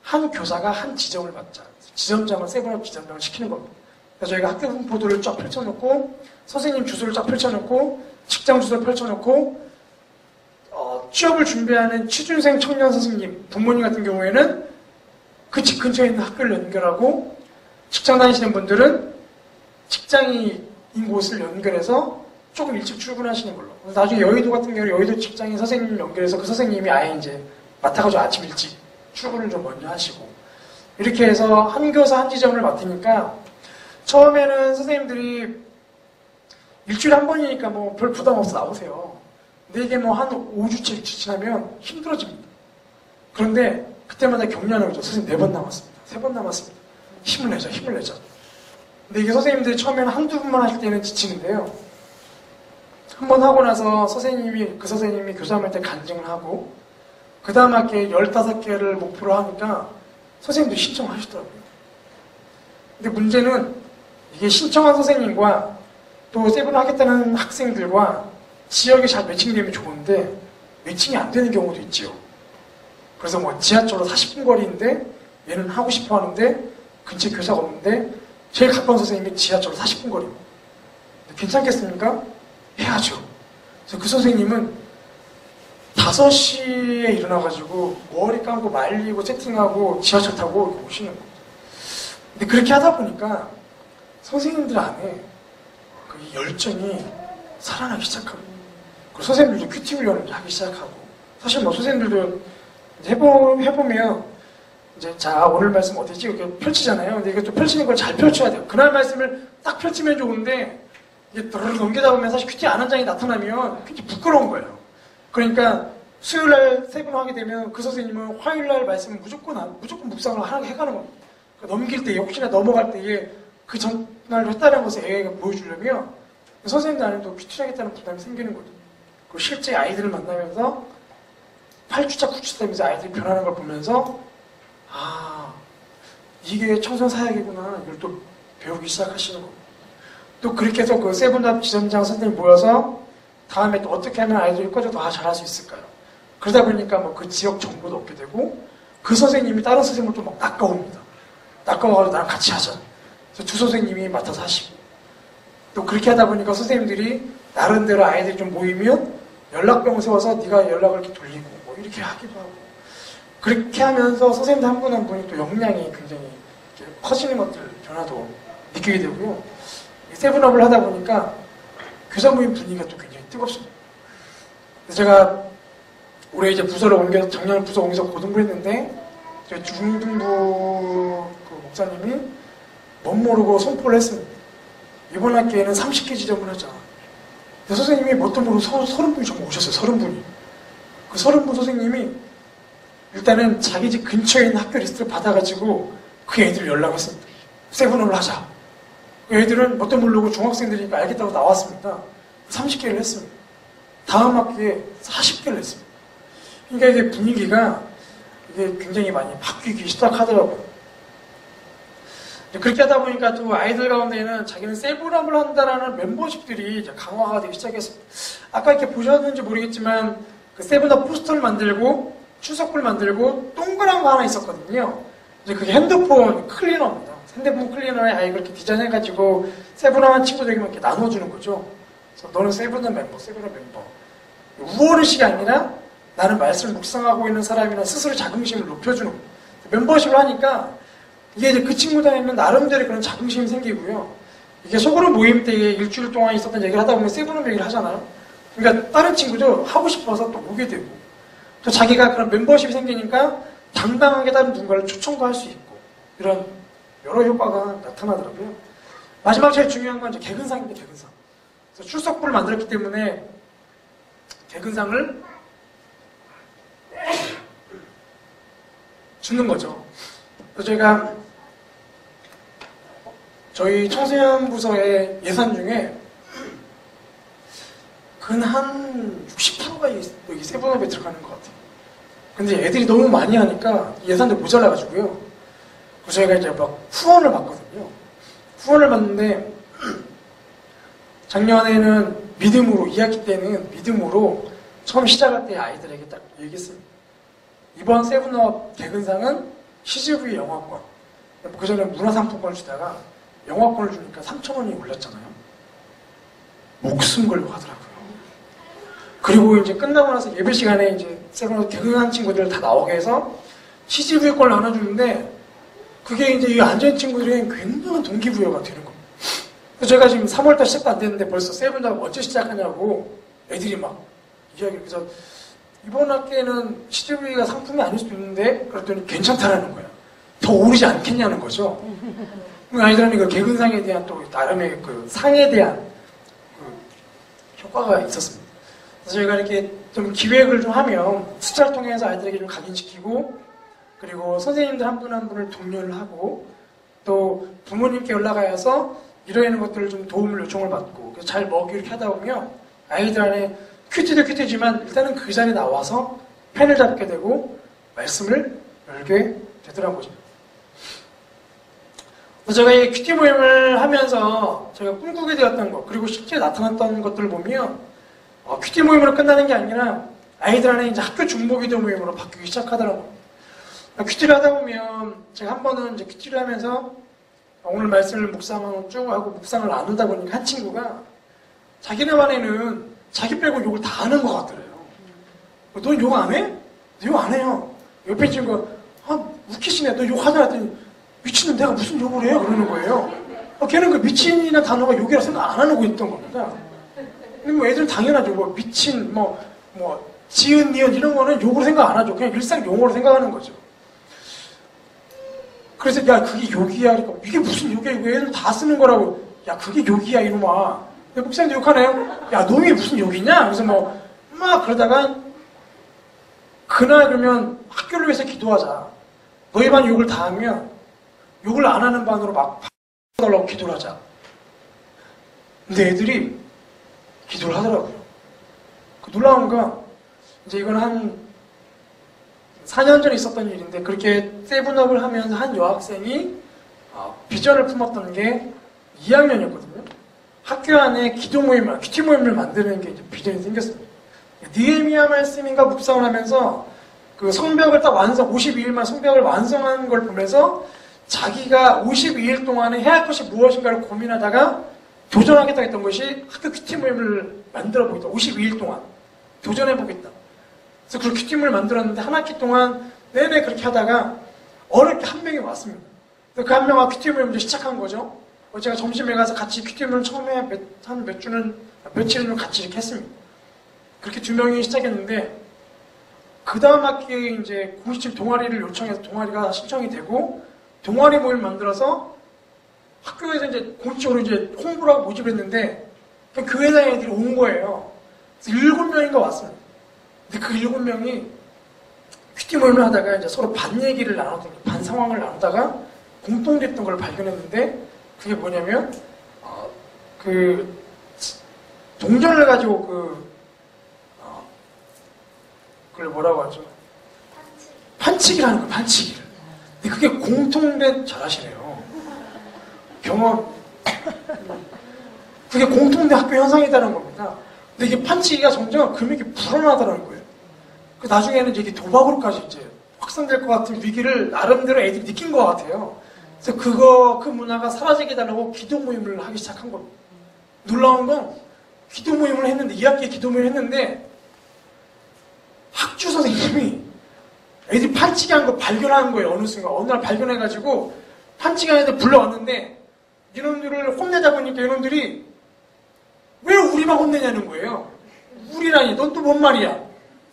한 교사가 한 지점을 맡자. 지점장을, 세븐업 지점장을 시키는 겁니다. 그래서 저희가 학교 분포도를 쫙 펼쳐놓고, 선생님 주소를 쫙 펼쳐놓고, 직장 주소를 펼쳐놓고, 취업을 준비하는 취준생 청년 선생님, 부모님 같은 경우에는 그 집 근처에 있는 학교를 연결하고, 직장 다니시는 분들은 직장인 곳을 연결해서 조금 일찍 출근하시는 걸로. 나중에 여의도 같은 경우는 여의도 직장인 선생님 연결해서 그 선생님이 아예 이제 맡아가지고 아침 일찍 출근을 좀 먼저 하시고. 이렇게 해서 한 교사 한 지점을 맡으니까 처음에는 선생님들이 일주일에 한 번이니까 뭐 별 부담 없어 나오세요. 근데 이게 뭐 한 5주째 지나면 힘들어집니다. 그런데 그때마다 격려하는 거죠. 선생님 4번 남았습니다. 3번 남았습니다. 힘을 내자, 힘을 내자. 근데 이게 선생님들이 처음에는 한두 분만 하실 때는 지치는데요. 한 번 하고 나서 그 선생님이 교사님한테 간증을 하고, 그 다음 학기에 15개를 목표로 하니까 선생님도 신청하시더라고요. 근데 문제는 이게 신청한 선생님과 또 세븐 하겠다는 학생들과 지역이 잘 매칭되면 좋은데 매칭이 안 되는 경우도 있지요. 그래서 뭐 지하철로 40분 거리인데 얘는 하고 싶어 하는데 근처에 교사가 없는데 제일 가까운 선생님이 지하철로 40분 거리입니다. 괜찮겠습니까? 해야죠. 그래서 그 선생님은 5시에 일어나가지고 머리 감고 말리고 세팅하고 지하철 타고 오시는 거예요. 근데 그렇게 하다 보니까 선생님들 안에 그 열정이 살아나기 시작하고, 그리고 선생님들도 큐티 훈련을 하기 시작하고, 사실 뭐 선생님들도 해보면 이제 자 오늘 말씀 어땠지? 이렇게 펼치잖아요. 근데 이것도 펼치는 걸 잘 펼쳐야 돼요. 그날 말씀을 딱 펼치면 좋은데 이게 드르륵 넘기다 보면 사실 큐티 안 한 장이 나타나면 큐티 부끄러운 거예요. 그러니까 수요일날 세분 하게 되면 그 선생님은 화요일날 말씀은 무조건 묵상을 해가는 겁니다. 그러니까 넘길 때 혹시나 넘어갈 때에 그 전날 했다는 것을 애가 보여주려면 선생님들 안에도 큐티를 하겠다는 부담이 생기는 거죠. 그리고 실제 아이들을 만나면서 8주차 9주차 되면서 아이들이 변하는 걸 보면서 이게 청소년 사역이구나 이걸 또 배우기 시작하시는 거고, 또 그렇게 해서 그 세븐답 지점장 선생님 모여서 다음에 또 어떻게 하면 아이들이 꺼져 더 잘할 수 있을까요? 그러다 보니까 뭐 그 지역 정보도 얻게 되고, 그 선생님이 다른 선생님을 또 막 낚아옵니다. 낚아와가지고 나랑 같이 하자. 그래서 두 선생님이 맡아서 하시고, 또 그렇게 하다 보니까 선생님들이 나름대로 아이들이 좀 모이면 연락병 세워서 네가 연락을 이렇게 돌리고 뭐 이렇게 하기도 하고, 그렇게 하면서 선생님들 한 분 한 분이 또 역량이 굉장히 커지는 것들 변화도 느끼게 되고요. 세븐업을 하다 보니까 교사 모임 분위기가 또 굉장히 뜨겁습니다. 제가 올해 이제 부서를 작년에 부서 옮겨서 고등부 했는데, 저희 중등부 그 목사님이 멋 모르고 선포를 했습니다. 이번 학기에는 30개 지점을 하자. 근데 선생님이 뭣도 모르고 30분이 정말 오셨어요. 30분이. 그 30분 선생님이 일단은 자기 집 근처에 있는 학교 리스트를 받아가지고 그 애들 연락했습니다. 세븐업을 하자. 그 애들은 뭣도 모르고 중학생들이니까 알겠다고 나왔습니다. 30개를 했습니다. 다음 학기에 40개를 했습니다. 그러니까 이게 분위기가 이게 굉장히 많이 바뀌기 시작하더라고요. 그렇게 하다 보니까 또 아이들 가운데에는 자기는 세븐업을 한다라는 멤버십들이 이제 강화가 되기 시작했습니다. 아까 이렇게 보셨는지 모르겠지만 그 세븐업 포스터를 만들고 추석불 만들고 동그란 거 하나 있었거든요. 이제 그게 핸드폰 클리너입니다. 핸드폰 클리너에 아예 그렇게 디자인해가지고 세븐업 한 친구들에게만 이렇게 나눠주는 거죠. 그래서 너는 세븐업 멤버, 세븐업 멤버. 우월의식이 아니라 나는 말씀을 묵상하고 있는 사람이나 스스로 자긍심을 높여주는 거예요. 멤버십을 하니까 이게 이제 그 친구들에게는 나름대로 그런 자긍심이 생기고요. 이게 소그룹 모임 때 일주일 동안 있었던 얘기를 하다 보면 세븐업 얘기를 하잖아요. 그러니까 다른 친구도 하고 싶어서 또 오게 되고 또 자기가 그런 멤버십이 생기니까 당당하게 다른 누군가를 초청도 할 수 있고 이런 여러 효과가 나타나더라고요. 마지막 제일 중요한 건 이제 개근상인데 개근상. 그래서 출석부를 만들었기 때문에 개근상을 주는 거죠. 그래서 제가 저희 청소년 부서의 예산 중에 근 한 60%가 여기 세븐업에 들어가는 것 같아요. 근데 애들이 너무 많이 하니까 예산도 모자라가지고요. 그래서 저희가 이제 막 후원을 받거든요. 후원을 받는데 작년에는 믿음으로, 2학기 때는 믿음으로 처음 시작할 때 아이들에게 딱 얘기했습니다. 이번 세븐업 개근상은 CGV 영화권. 그 전에 문화상품권을 주다가 영화권을 주니까 3,000원이 올랐잖아요. 목숨 걸고 하더라고요. 그리고 이제 끝나고 나서 예배 시간에 이제 세븐업 개근한 친구들 다 나오게 해서 CGV권을 나눠주는데 그게 이제 이 앉아있는 친구들이 굉장한 동기부여가 되는 겁니다. 그래서 제가 지금 3월달 시작도 안 됐는데 벌써 세븐업 언제 시작하냐고 애들이 막 이야기를. 그래서 이번 학기에는 CGV가 상품이 아닐 수도 있는데 그랬더니 괜찮다라는 거야. 더 오르지 않겠냐는 거죠. 아이들은 그 개근상에 대한 또 나름의 그 상에 대한 그 효과가 있었습니다. 그래서 저희가 이렇게 좀 기획을 좀 하면 숫자를 통해서 아이들에게 좀 각인시키고 그리고 선생님들 한 분 한 분을 독려를 하고 또 부모님께 연락하여서 이러한 것들을 좀 도움을 요청을 받고 잘 먹이 이렇게 하다 보면 아이들 안에 큐티도 큐티지만 일단은 그 자리에 나와서 펜을 잡게 되고 말씀을 열게 되더라고요. 제가 이 큐티 모임을 하면서 제가 꿈꾸게 되었던 것 그리고 실제 나타났던 것들을 보면 큐티 모임으로 끝나는 게 아니라 아이들 안에 이제 학교 중보기도 모임으로 바뀌기 시작하더라고요. 큐티를 하다 보면 제가 한 번은 이제 큐티를 하면서 오늘 말씀을 묵상을 쭉 하고 묵상을 나누다 보니까 한 친구가 자기네 반에는 자기 빼고 욕을 다 하는 것 같더래요. 너 욕 안 해? 너 욕 안 해요. 옆에 친구가 웃기시네. 너 욕하자 했더니 미친놈 내가 무슨 욕을 해요? 그러는 거예요. 걔는 그 미친이라는 단어가 욕이라 생각 안 하고 있던 겁니다. 근데 뭐 애들은 당연하죠. 뭐 미친, 지은, 니은 이런 거는 욕으로 생각 안 하죠. 그냥 일상 용어로 생각하는 거죠. 그래서 야 그게 욕이야. 그러니까 이게 무슨 욕이야? 이거 애들 다 쓰는 거라고. 야 그게 욕이야 이놈아. 근데 목사님도 욕하네요. 야 놈이 무슨 욕이냐? 그래서 막 그러다가 그날 그러면 학교를 위해서 기도하자. 너희 반 욕을 다 하면 욕을 안 하는 반으로 막 바꿔달라고 기도를 하자. 근데 애들이 기도를 하더라고요. 놀라운 건 이제 이건 한 4년 전에 있었던 일인데 그렇게 세븐업을 하면서 한 여학생이 비전을 품었던 게 2학년이었거든요. 학교 안에 기도 모임을, 큐티 모임을 만드는 게 이제 비전이 생겼습니다. 느헤미야 말씀인가 묵상을 하면서 그 성벽을 딱 52일만 성벽을 완성한 걸 보면서 자기가 52일 동안에 해야 할 것이 무엇인가를 고민하다가 도전하겠다 했던 것이 학교 큐티 모임을 만들어 보겠다. 52일 동안 도전해보겠다. 그래서 그 큐티 모임을 만들었는데 한 학기 동안 내내 그렇게 하다가 어렵게 한 명이 왔습니다. 그 한 명과 큐티 모임을 시작한 거죠. 제가 점심에 가서 같이 큐티 모임을 처음에 한 며칠은 같이 이렇게 했습니다. 그렇게 2명이 시작했는데 그 다음 학기에 이제 공식적 동아리를 요청해서 동아리가 신청이 되고 동아리 모임 만들어서 학교에서 이제 공식적으로 이제 홍보를 하고 모집을 했는데 그 회사 애들이 온 거예요. 그래서 7명인가 왔습니다. 근데 그 7명이 큐티 모임을 하다가 이제 서로 반 얘기를 나눴던 반 상황을 나누다가 공통됐던 걸 발견했는데 그게 뭐냐면 그 동전을 가지고 그걸 뭐라고 하죠? 판치기를 하는 거예요, 판치기를. 근데 그게 공통된, 잘하시네요. 경험. 그게 공통된 학교 현상이다라는 겁니다. 근데 이게 판치기가 점점 금액이 불어나더라는 거예요. 그 나중에는 이게 도박으로까지 이제 확산될 것 같은 위기를 나름대로 애들이 느낀 것 같아요. 그래서 그 문화가 사라지게 달라고 기도 모임을 하기 시작한 겁니다. 놀라운 건 기도 모임을 했는데, 2학기에 기도 모임을 했는데, 학주 선생님이 애들이 판치기 한 거 발견한 거예요. 어느 순간. 어느 날 발견해가지고, 판치기 하는 애들 불러왔는데, 이놈들을 혼내다 보니까 이놈들이 왜 우리만 혼내냐는 거예요. 우리라니, 넌 또 뭔 말이야.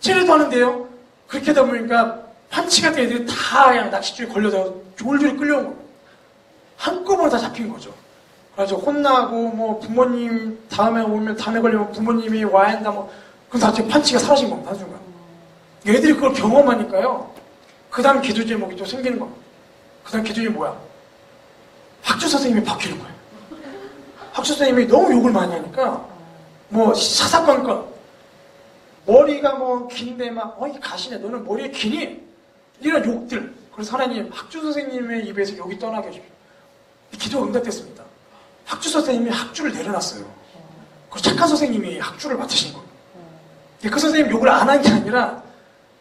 쟤네도 하는데요. 그렇게 하다 보니까 판치 같은 애들이 다 그냥 낚싯줄에 걸려서 졸졸 끌려온 거예요. 한꺼번에 다 잡힌 거죠. 그래서 혼나고, 뭐, 부모님 다음에 걸리면 부모님이 와야 한다, 뭐, 그럼 다 판치가 사라진 겁니다, 한순간. 애들이 그걸 경험하니까요. 그 다음 기도 제목이 또 생기는 겁니다. 그 다음 기도 제목이 뭐야? 학주 선생님이 바뀌는 거예요. 학주 선생님이 너무 욕을 많이 하니까, 뭐, 사사건건. 머리가 뭐, 긴데 막, 어이, 가시네. 너는 머리에 기니? 이런 욕들. 그래서 하나님, 학주 선생님의 입에서 욕이 떠나게 해주십시오. 기도가 응답됐습니다. 학주 선생님이 학주를 내려놨어요. 그 착한 선생님이 학주를 맡으신 거예요. 그 선생님 욕을 안 한 게 아니라,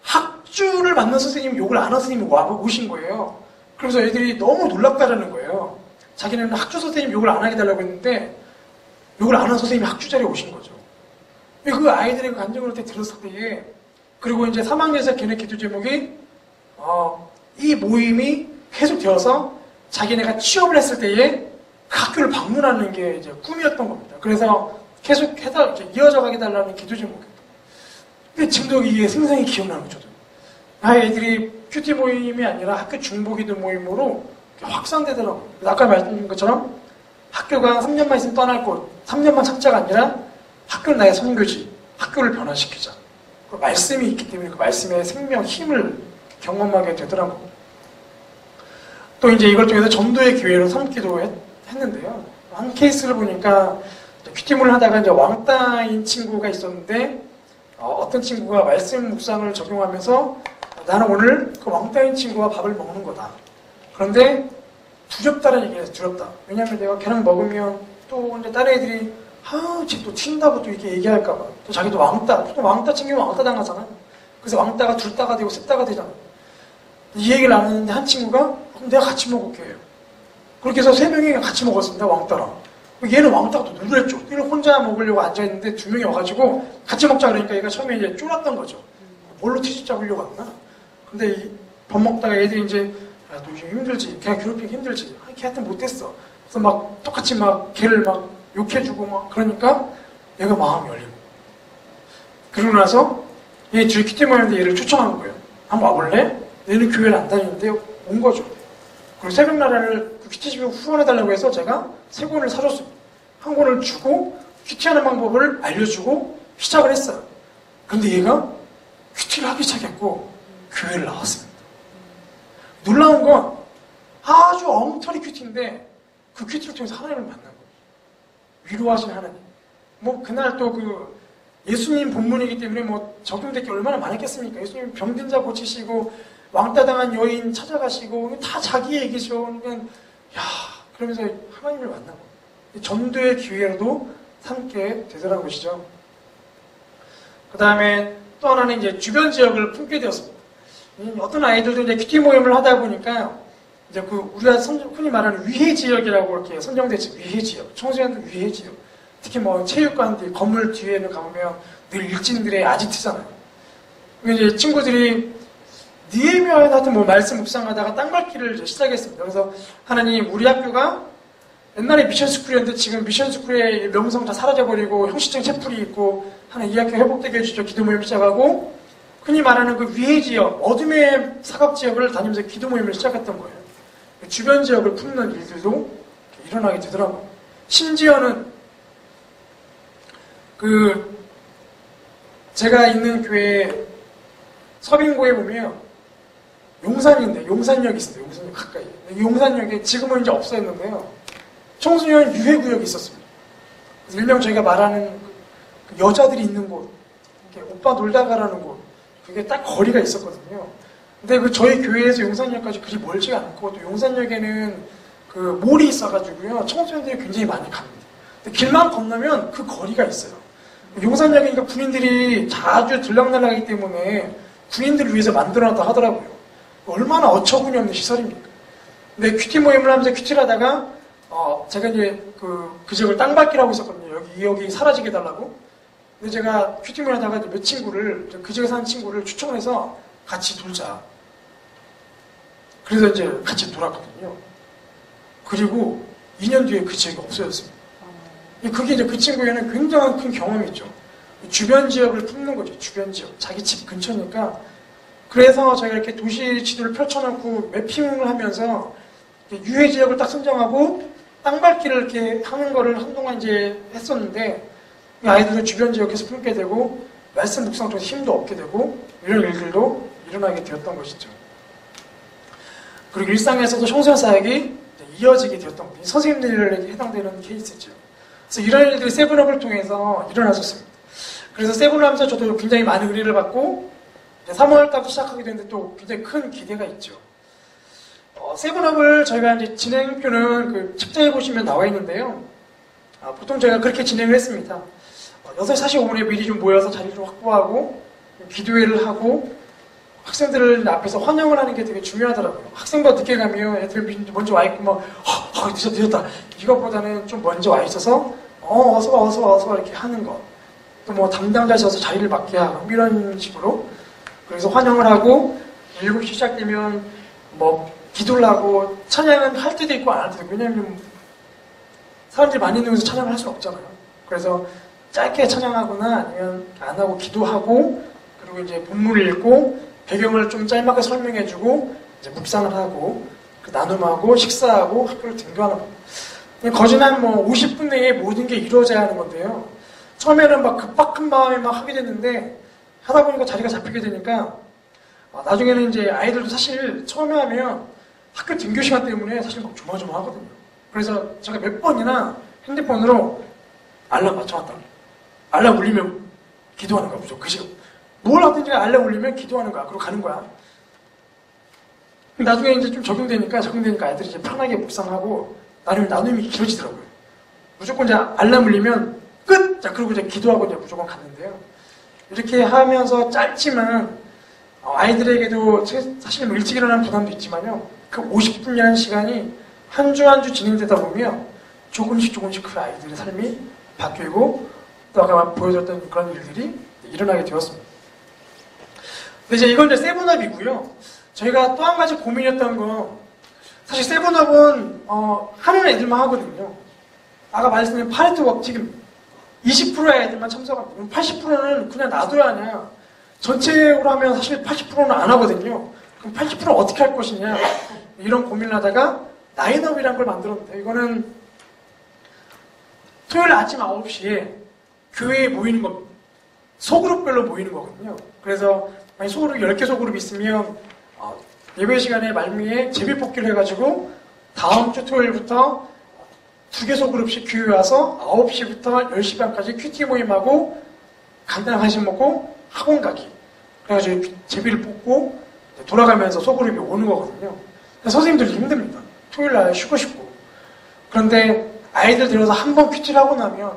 학주를 맡는 선생님 욕을 안 한 선생님이 오신 거예요. 그러면서 애들이 너무 놀랍다라는 거예요. 자기는 학주 선생님 욕을 안 하게 달라고 했는데 욕을 안 한 선생님이 학주 자리에 오신 거죠. 그 아이들의 감정을 들었을 때에, 그리고 이제 3학년에서 걔네 기도 제목이 이 모임이 계속되어서 자기네가 취업을 했을 때에 그 학교를 방문하는 게 이제 꿈이었던 겁니다. 그래서 계속 이어져 가게 달라는 기도 제목이에요. 근데 지금도 이게 생생히 기억나는 거죠. 애들이 큐티 모임이 아니라 학교 중보기도 모임으로 확산되더라고요. 아까 말씀드린 것처럼 학교가 3년만 있으면 떠날 곳, 3년만 참자가 아니라 학교는 나의 선교지, 학교를 변화시키자. 그 말씀이 있기 때문에 그 말씀의 생명, 힘을 경험하게 되더라고요. 또 이제 이걸 통해서 전도의 기회로 삼기도 했는데요. 한 케이스를 보니까 큐티모를 하다가 이제 왕따인 친구가 있었는데, 어떤 친구가 말씀 묵상을 적용하면서 나는 오늘 그 왕따인 친구와 밥을 먹는 거다. 그런데 두렵다는 얘기를 해서 두렵다. 왜냐면 내가 걔랑 먹으면 또 이제 다른 애들이 쟤 또 튄다고 또 이렇게 얘기할까봐. 또 자기도 왕따 챙기면 왕따 당하잖아. 그래서 왕따가 둘따가 되고 셋따가 되잖아. 이 얘기를 나누는데 한 친구가 그럼 내가 같이 먹을게. 그렇게 해서 3명이 같이 먹었습니다. 왕따랑. 얘는 왕따가 또 놀랬죠. 얘는 혼자 먹으려고 앉아있는데 2명이 와가지고 같이 먹자 그러니까 얘가 처음에 이제 쫄았던 거죠. 뭘로 티집 잡으려고 왔나? 근데 밥 먹다가 애들이 이제 야, 너 요즘 힘들지? 걔가 괴롭히기 힘들지? 걔한테 못했어. 그래서 막 똑같이 막 걔를 막 욕해주고 막 그러니까 얘가 마음이 열리고. 그러고 나서 얘 둘이 큐티 모였는데 얘를 초청한 거예요. 한번 와볼래? 얘는 교회를 안 다니는데 온 거죠. 그리고 새벽나라를 그 큐티집에 후원해달라고 해서 제가 3권을 사줬습니다. 한 권을 주고 큐티하는 방법을 알려주고 시작을 했어요. 그런데 얘가 큐티를 하기 시작했고 교회를 나왔습니다. 놀라운 건 아주 엉터리 큐티인데 그 큐티를 통해서 하나님을 만난 거예요. 위로하신 하나님. 뭐 그날 또 그 예수님 본문이기 때문에 뭐 적용될 게 얼마나 많았겠습니까? 예수님 병든 자 고치시고 왕따당한 여인 찾아가시고 다 자기 얘기죠. 그러니까 그러면서 하나님을 만난 거예요. 전도의 기회로도 삼게 되더라는 것이죠. 그 다음에 또 하나는 이제 주변 지역을 품게 되었습니다. 어떤 아이들도 이제 큐티 모임을 하다 보니까 이제 그 우리가 흔히 말하는 위해 지역이라고 이렇게 선정됐죠. 위해 지역, 청소년들 위해 지역. 특히 뭐 체육관 뒤 건물 뒤에는 가보면 늘 일진들의 아지트잖아요. 이제 친구들이 니에미아에 하여튼 뭐 말씀 묵상하다가 땅밟기를 이제 시작했습니다. 그래서 하나님 우리 학교가 옛날에 미션스쿨이었는데 지금 미션스쿨의 명성 다 사라져버리고 형식적인 채플이 있고 하나님 이 학교 회복되게 해주죠. 기도 모임 시작하고 흔히 말하는 그 위해 지역, 어둠의 사각 지역을 다니면서 기도 모임을 시작했던 거예요. 주변 지역을 품는 일들도 일어나게 되더라고요. 심지어는 제가 있는 교회 서빙고에 보면 용산인데 용산역이 있어요. 용산역 가까이. 용산역에 지금은 이제 없어졌는데요. 청소년 유해구역이 있었습니다. 그래서 일명 저희가 말하는 그 여자들이 있는 곳, 이렇게 오빠 놀다 가라는 곳, 그게 딱 거리가 있었거든요. 근데 그 저희 교회에서 용산역까지 그리 멀지가 않고 또 용산역에는 그 몰이 있어가지고요 청소년들이 굉장히 많이 갑니다. 근데 길만 건너면 그 거리가 있어요. 용산역이니까 군인들이 자주 들락날락하기 때문에 군인들을 위해서 만들어놨다 하더라고요. 얼마나 어처구니 없는 시설입니까? 근데 큐티 모임을 하면서 큐티를 하다가 제가 이제 그 지역을 땅밟기라고 했었거든요. 여기 사라지게 해달라고. 근데 제가 큐티 모임 하다가 몇 친구를 그 지역에 사는 친구를 추천을 해서 같이 놀자. 그래서 이제 같이 놀았거든요. 그리고 2년 뒤에 그 지역이 없어졌습니다. 그게 이제 그 친구에는 굉장한 큰 경험이죠. 주변 지역을 품는 거죠. 주변 지역. 자기 집 근처니까. 그래서 제가 이렇게 도시 지도를 펼쳐놓고 매핑을 하면서 유해 지역을 딱 선정하고 땅밟기를 이렇게 하는 거를 한동안 이제 했었는데 아이들도 주변 지역에서 품게 되고 말씀 묵상 통해서 힘도 얻게 되고 이런 일들도 일어나게 되었던 것이죠. 그리고 일상에서도 청소년 사역이 이어지게 되었던 거예요. 선생님들에게 해당되는 케이스죠. 그래서 이런 일들이 세븐업을 통해서 일어났었습니다. 그래서 세븐업 하면서 저도 굉장히 많은 의리를 받고 3월달부터 시작하게 됐는데 또 굉장히 큰 기대가 있죠. 세븐업을 저희가 이제 진행표는 그 책자에 보시면 나와 있는데요. 보통 저희가 그렇게 진행을 했습니다. 6시 45분에 미리 좀 모여서 자리를 좀 확보하고 기도회를 하고 학생들 앞에서 환영을 하는 게 되게 중요하더라고요. 학생보다 늦게 가면 애들 먼저 와 있고 막 늦었다. 이것보다는 좀 먼저 와 있어서 어서 와 이렇게 하는 것. 또 뭐 담당자셔서 자리를 맡게 하고 이런 식으로. 그래서 환영을 하고 7시 시작되면 뭐 기도를 하고 찬양은 할 때도 있고 안 할 때도 있고 왜냐면 사람들이 많이 있는 곳에서 찬양을 할 수는 없잖아요. 그래서 짧게 찬양하거나 아니면 안 하고 기도하고 그리고 이제 본문을 읽고 배경을 좀 짤막하게 설명해주고 이제 묵상을 하고 나눔하고 식사하고 학교를 등교하는 겁니다. 거진한 뭐 50분 내에 모든 게 이루어져야 하는 건데요. 처음에는 막 급박한 마음에 막 하게 됐는데 하다 보니까 자리가 잡히게 되니까 나중에는 이제 아이들도 사실 처음에 하면 학교 등교 시간 때문에 사실 막 조마조마하거든요. 그래서 제가 몇 번이나 핸드폰으로 알람 맞춰놨다. 알람 울리면 기도하는 거야 무조건. 그 시간 뭘 하든지 알람 울리면 기도하는 거야. 그러고 가는 거야. 나중에 이제 좀 적용되니까 아이들이 이제 편하게 묵상하고 나눔이 길어지더라고요. 무조건 이제 알람 울리면 끝! 자, 그리고 이제 기도하고 이제 무조건 갔는데요. 이렇게 하면서 짧지만 아이들에게도 사실 뭐 일찍 일어나는 부담도 있지만요. 그 50분이라는 시간이 한 주 한 주 진행되다 보면 조금씩 그 아이들의 삶이 바뀌고 또 아까 보여줬던 그런 일들이 일어나게 되었습니다. 근데 이제 이건 이제 세븐업이고요. 저희가 또 한 가지 고민이었던 건 사실 세븐업은 하는 애들만 하거든요. 아까 말씀드린 파레토 지금 20%의 애들만 참석합니다. 80%는 그냥 놔둬야 하냐. 전체로 하면 사실 80%는 안 하거든요. 그럼 80% 어떻게 할 것이냐. 이런 고민을 하다가 라인업이라는 걸 만들었는데 이거는 토요일 아침 9시에 교회에 모이는 겁니다. 소그룹별로 모이는 거거든요. 그래서 만약 소그룹 10개 소그룹 있으면 예배 시간에 말미에 제비뽑기를 해가지고 다음 주 토요일부터 2개 소그룹씩 교회 와서 9시부터 10시 반까지 큐티 모임하고 간단한 간식 먹고 학원 가기. 그래가지고 제비를 뽑고 돌아가면서 소그룹이 오는 거거든요. 선생님들이 힘듭니다. 토요일날 쉬고 싶고. 그런데 아이들 데려서 한 번 큐티를 하고 나면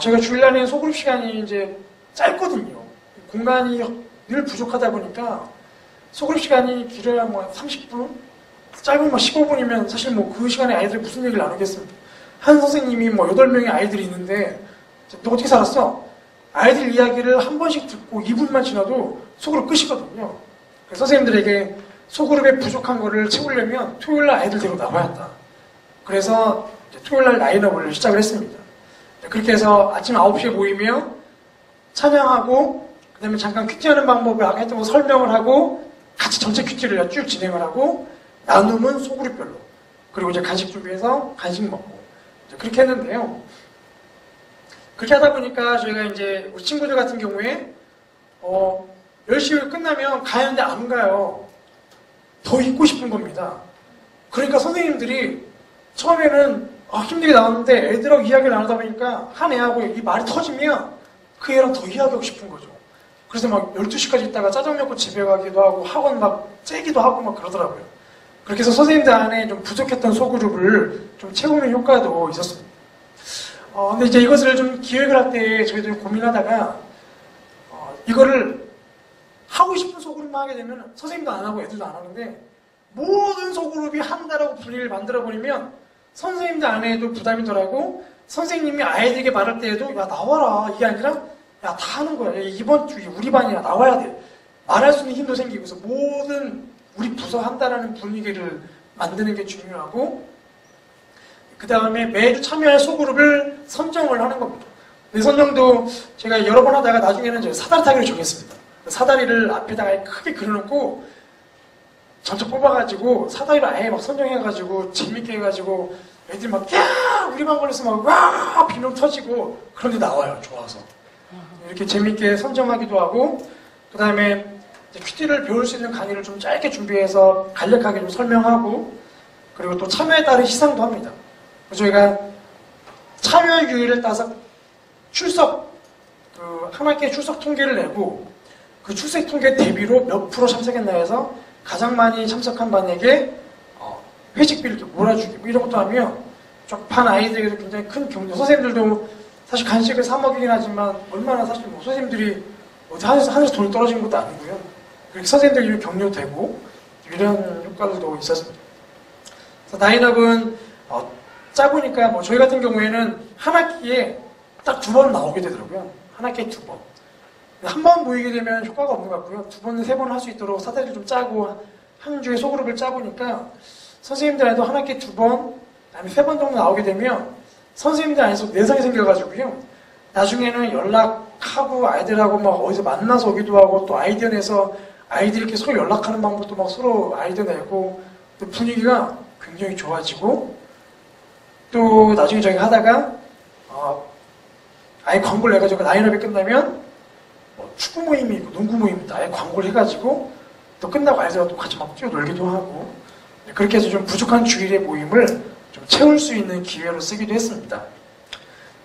제가 주일날에는 소그룹 시간이 이제 짧거든요. 공간이 늘 부족하다 보니까 소그룹 시간이 길어야 뭐 30분? 짧으면 15분이면 사실 뭐 그 시간에 아이들이 무슨 얘기를 나누겠습니까? 한 선생님이 뭐 8명의 아이들이 있는데 너 어떻게 살았어? 아이들 이야기를 한 번씩 듣고 2분만 지나도 소그룹 끝이거든요. 그래서 선생님들에게 소그룹에 부족한 거를 채우려면 토요일날 아이들 데리고 나와야 한다. 그래서 토요일날 라인업을 시작을 했습니다. 그렇게 해서 아침 9시에 모이면 찬양하고 그 다음에 잠깐 큐티하는 방법을 아까 했던 거 설명을 하고 같이 전체 큐티를 쭉 진행을 하고 나눔은 소그룹별로 그리고 이제 간식 준비해서 간식 먹고 그렇게 했는데요. 그렇게 하다 보니까 저희가 이제 우리 친구들 같은 경우에 10시 끝나면 가야 하는데 안 가요. 더 있고 싶은 겁니다. 그러니까 선생님들이 처음에는 힘들게 나왔는데 애들하고 이야기를 나누다 보니까 한 애하고 이 말이 터지면 그 애랑 더 이야기하고 싶은 거죠. 그래서 막 12시까지 있다가 짜장 먹고 집에 가기도 하고 학원 막 째기도 하고 막 그러더라고요. 그렇게 해서 선생님들 안에 좀 부족했던 소그룹을 좀 채우는 효과도 있었습니다. 근데 이제 이것을 좀 기획을 할 때 저희들이 고민하다가 이거를 하고 싶은 소그룹만 하게 되면 선생님도 안 하고 애들도 안 하는데 모든 소그룹이 한다라고 분위기를 만들어 버리면 선생님들 안에도 부담이 덜하고 선생님이 아이들에게 말할 때에도 야 나와라 이게 아니라 야 다 하는 거야. 야, 이번 주에 우리 반이야 나와야 돼. 말할 수 있는 힘도 생기고 그래서 모든 우리 부서 한다라는 분위기를 만드는 게 중요하고 그 다음에 매주 참여할 소그룹을 선정을 하는 겁니다. 이 선정도 제가 여러 번 하다가 나중에는 이제 사다리 타기를 정했습니다. 사다리를 앞에다가 크게 그려놓고 전체 뽑아가지고 사다리를 아예 막 선정해가지고 재밌게 해가지고 애들이 막 야 우리 반 걸려서 막 와 비명 터지고 그런데 나와요. 좋아서 이렇게 재밌게 선정하기도 하고 그 다음에 큐티를 배울 수 있는 강의를 좀 짧게 준비해서 간략하게 좀 설명하고 그리고 또 참여에 따른 시상도 합니다. 그래서 저희가 참여율을 따서 출석 한 학기의 출석 통계를 내고 그 출석 통계 대비로 몇 프로 참석했나 해서 가장 많이 참석한 반에게 회식비를 이렇게 몰아주기 뭐 이런 것도 하면 반 아이들에게도 굉장히 큰 격려. 선생님들도 사실 간식을 사 먹이긴 하지만 얼마나 사실 뭐 선생님들이 어디 하늘에서 돈이 떨어진 것도 아니고요. 그렇게 선생님들이 격려되고 이런 효과들도 있었습니다. 그래서 나인업은 짜보니까 뭐 저희 같은 경우에는 한 학기에 딱 2번 나오게 되더라고요. 한 학기에 2번. 한 번 모이게 되면 효과가 없는 것 같고요. 2번, 3번 할 수 있도록 사다리를 좀 짜고 한 주에 소그룹을 짜보니까 선생님들한테도 한 학기에 2번, 아니면 3번 정도 나오게 되면 선생님들 안에서 내성이 생겨가지고요. 나중에는 연락하고 아이들하고 막 어디서 만나서 오기도 하고 또 아이디어 내서 아이들이 이렇게 서로 연락하는 방법도 막 서로 아이디어 내고 또 분위기가 굉장히 좋아지고 또 나중에 저희가 하다가 아예 광고를 해가지고 나인업이 끝나면 축구 모임이 있고 농구 모임이 있고 아예 광고를 해가지고 또 끝나고 아이들과 또 같이 막 뛰어놀기도 하고 그렇게 해서 좀 부족한 주일의 모임을 좀 채울 수 있는 기회로 쓰기도 했습니다.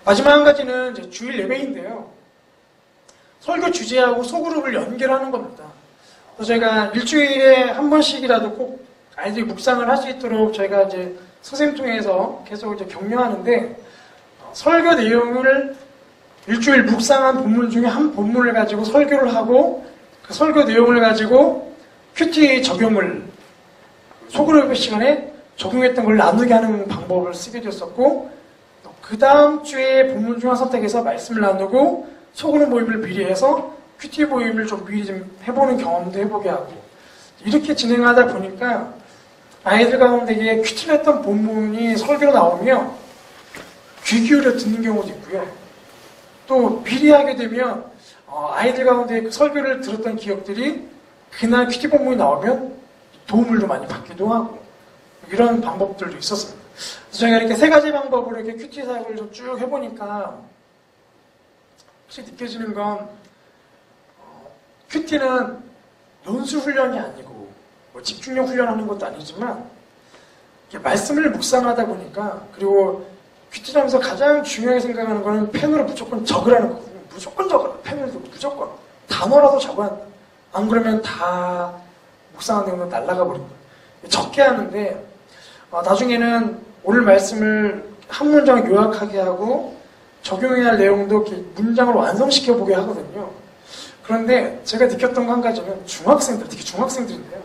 마지막 한 가지는 이제 주일 예배인데요. 설교 주제하고 소그룹을 연결하는 겁니다. 그래서 저희가 일주일에 한 번씩이라도 꼭 아이들이 묵상을 할 수 있도록 저희가 이제 선생님 통해서 계속 이제 격려하는데 설교 내용을 일주일 묵상한 본문 중에 한 본문을 가지고 설교를 하고 그 설교 내용을 가지고 큐티 적용을 소그룹 시간에 적용했던 걸 나누게 하는 방법을 쓰게 됐었고 그 다음 주에 본문 중 하나 선택해서 말씀을 나누고 소그룹 모임을 미리 해서 큐티 모임을 좀 미리 좀 해보는 경험도 해보게 하고 이렇게 진행하다 보니까 아이들 가운데 큐티를 했던 본문이 설교로 나오면 귀 기울여 듣는 경우도 있고요. 또 미리 하게 되면 아이들 가운데 그 설교를 들었던 기억들이 그날 큐티 본문이 나오면 도움을 좀 많이 받기도 하고 이런 방법들도 있었습니다. 그래서 저희가 이렇게 3가지 방법으로 이렇게 큐티 사역을 좀 쭉 해보니까 혹시 느껴지는 건 큐티는 연수 훈련이 아니고 뭐 집중력 훈련하는 것도 아니지만 말씀을 묵상하다 보니까 그리고 큐티를 하면서 가장 중요하게 생각하는 거는 펜으로 무조건 적으라는 거거든요. 무조건 적어라. 펜으로 무조건 단어라도 적어야 한다. 안 그러면 다 묵상한 내용은 날아가 버립니다. 적게 하는데 나중에는 오늘 말씀을 한 문장 요약하게 하고 적용해야 할 내용도 이렇게 문장을 완성시켜 보게 하거든요. 그런데 제가 느꼈던 거 한 가지는 중학생들, 특히 중학생들인데요.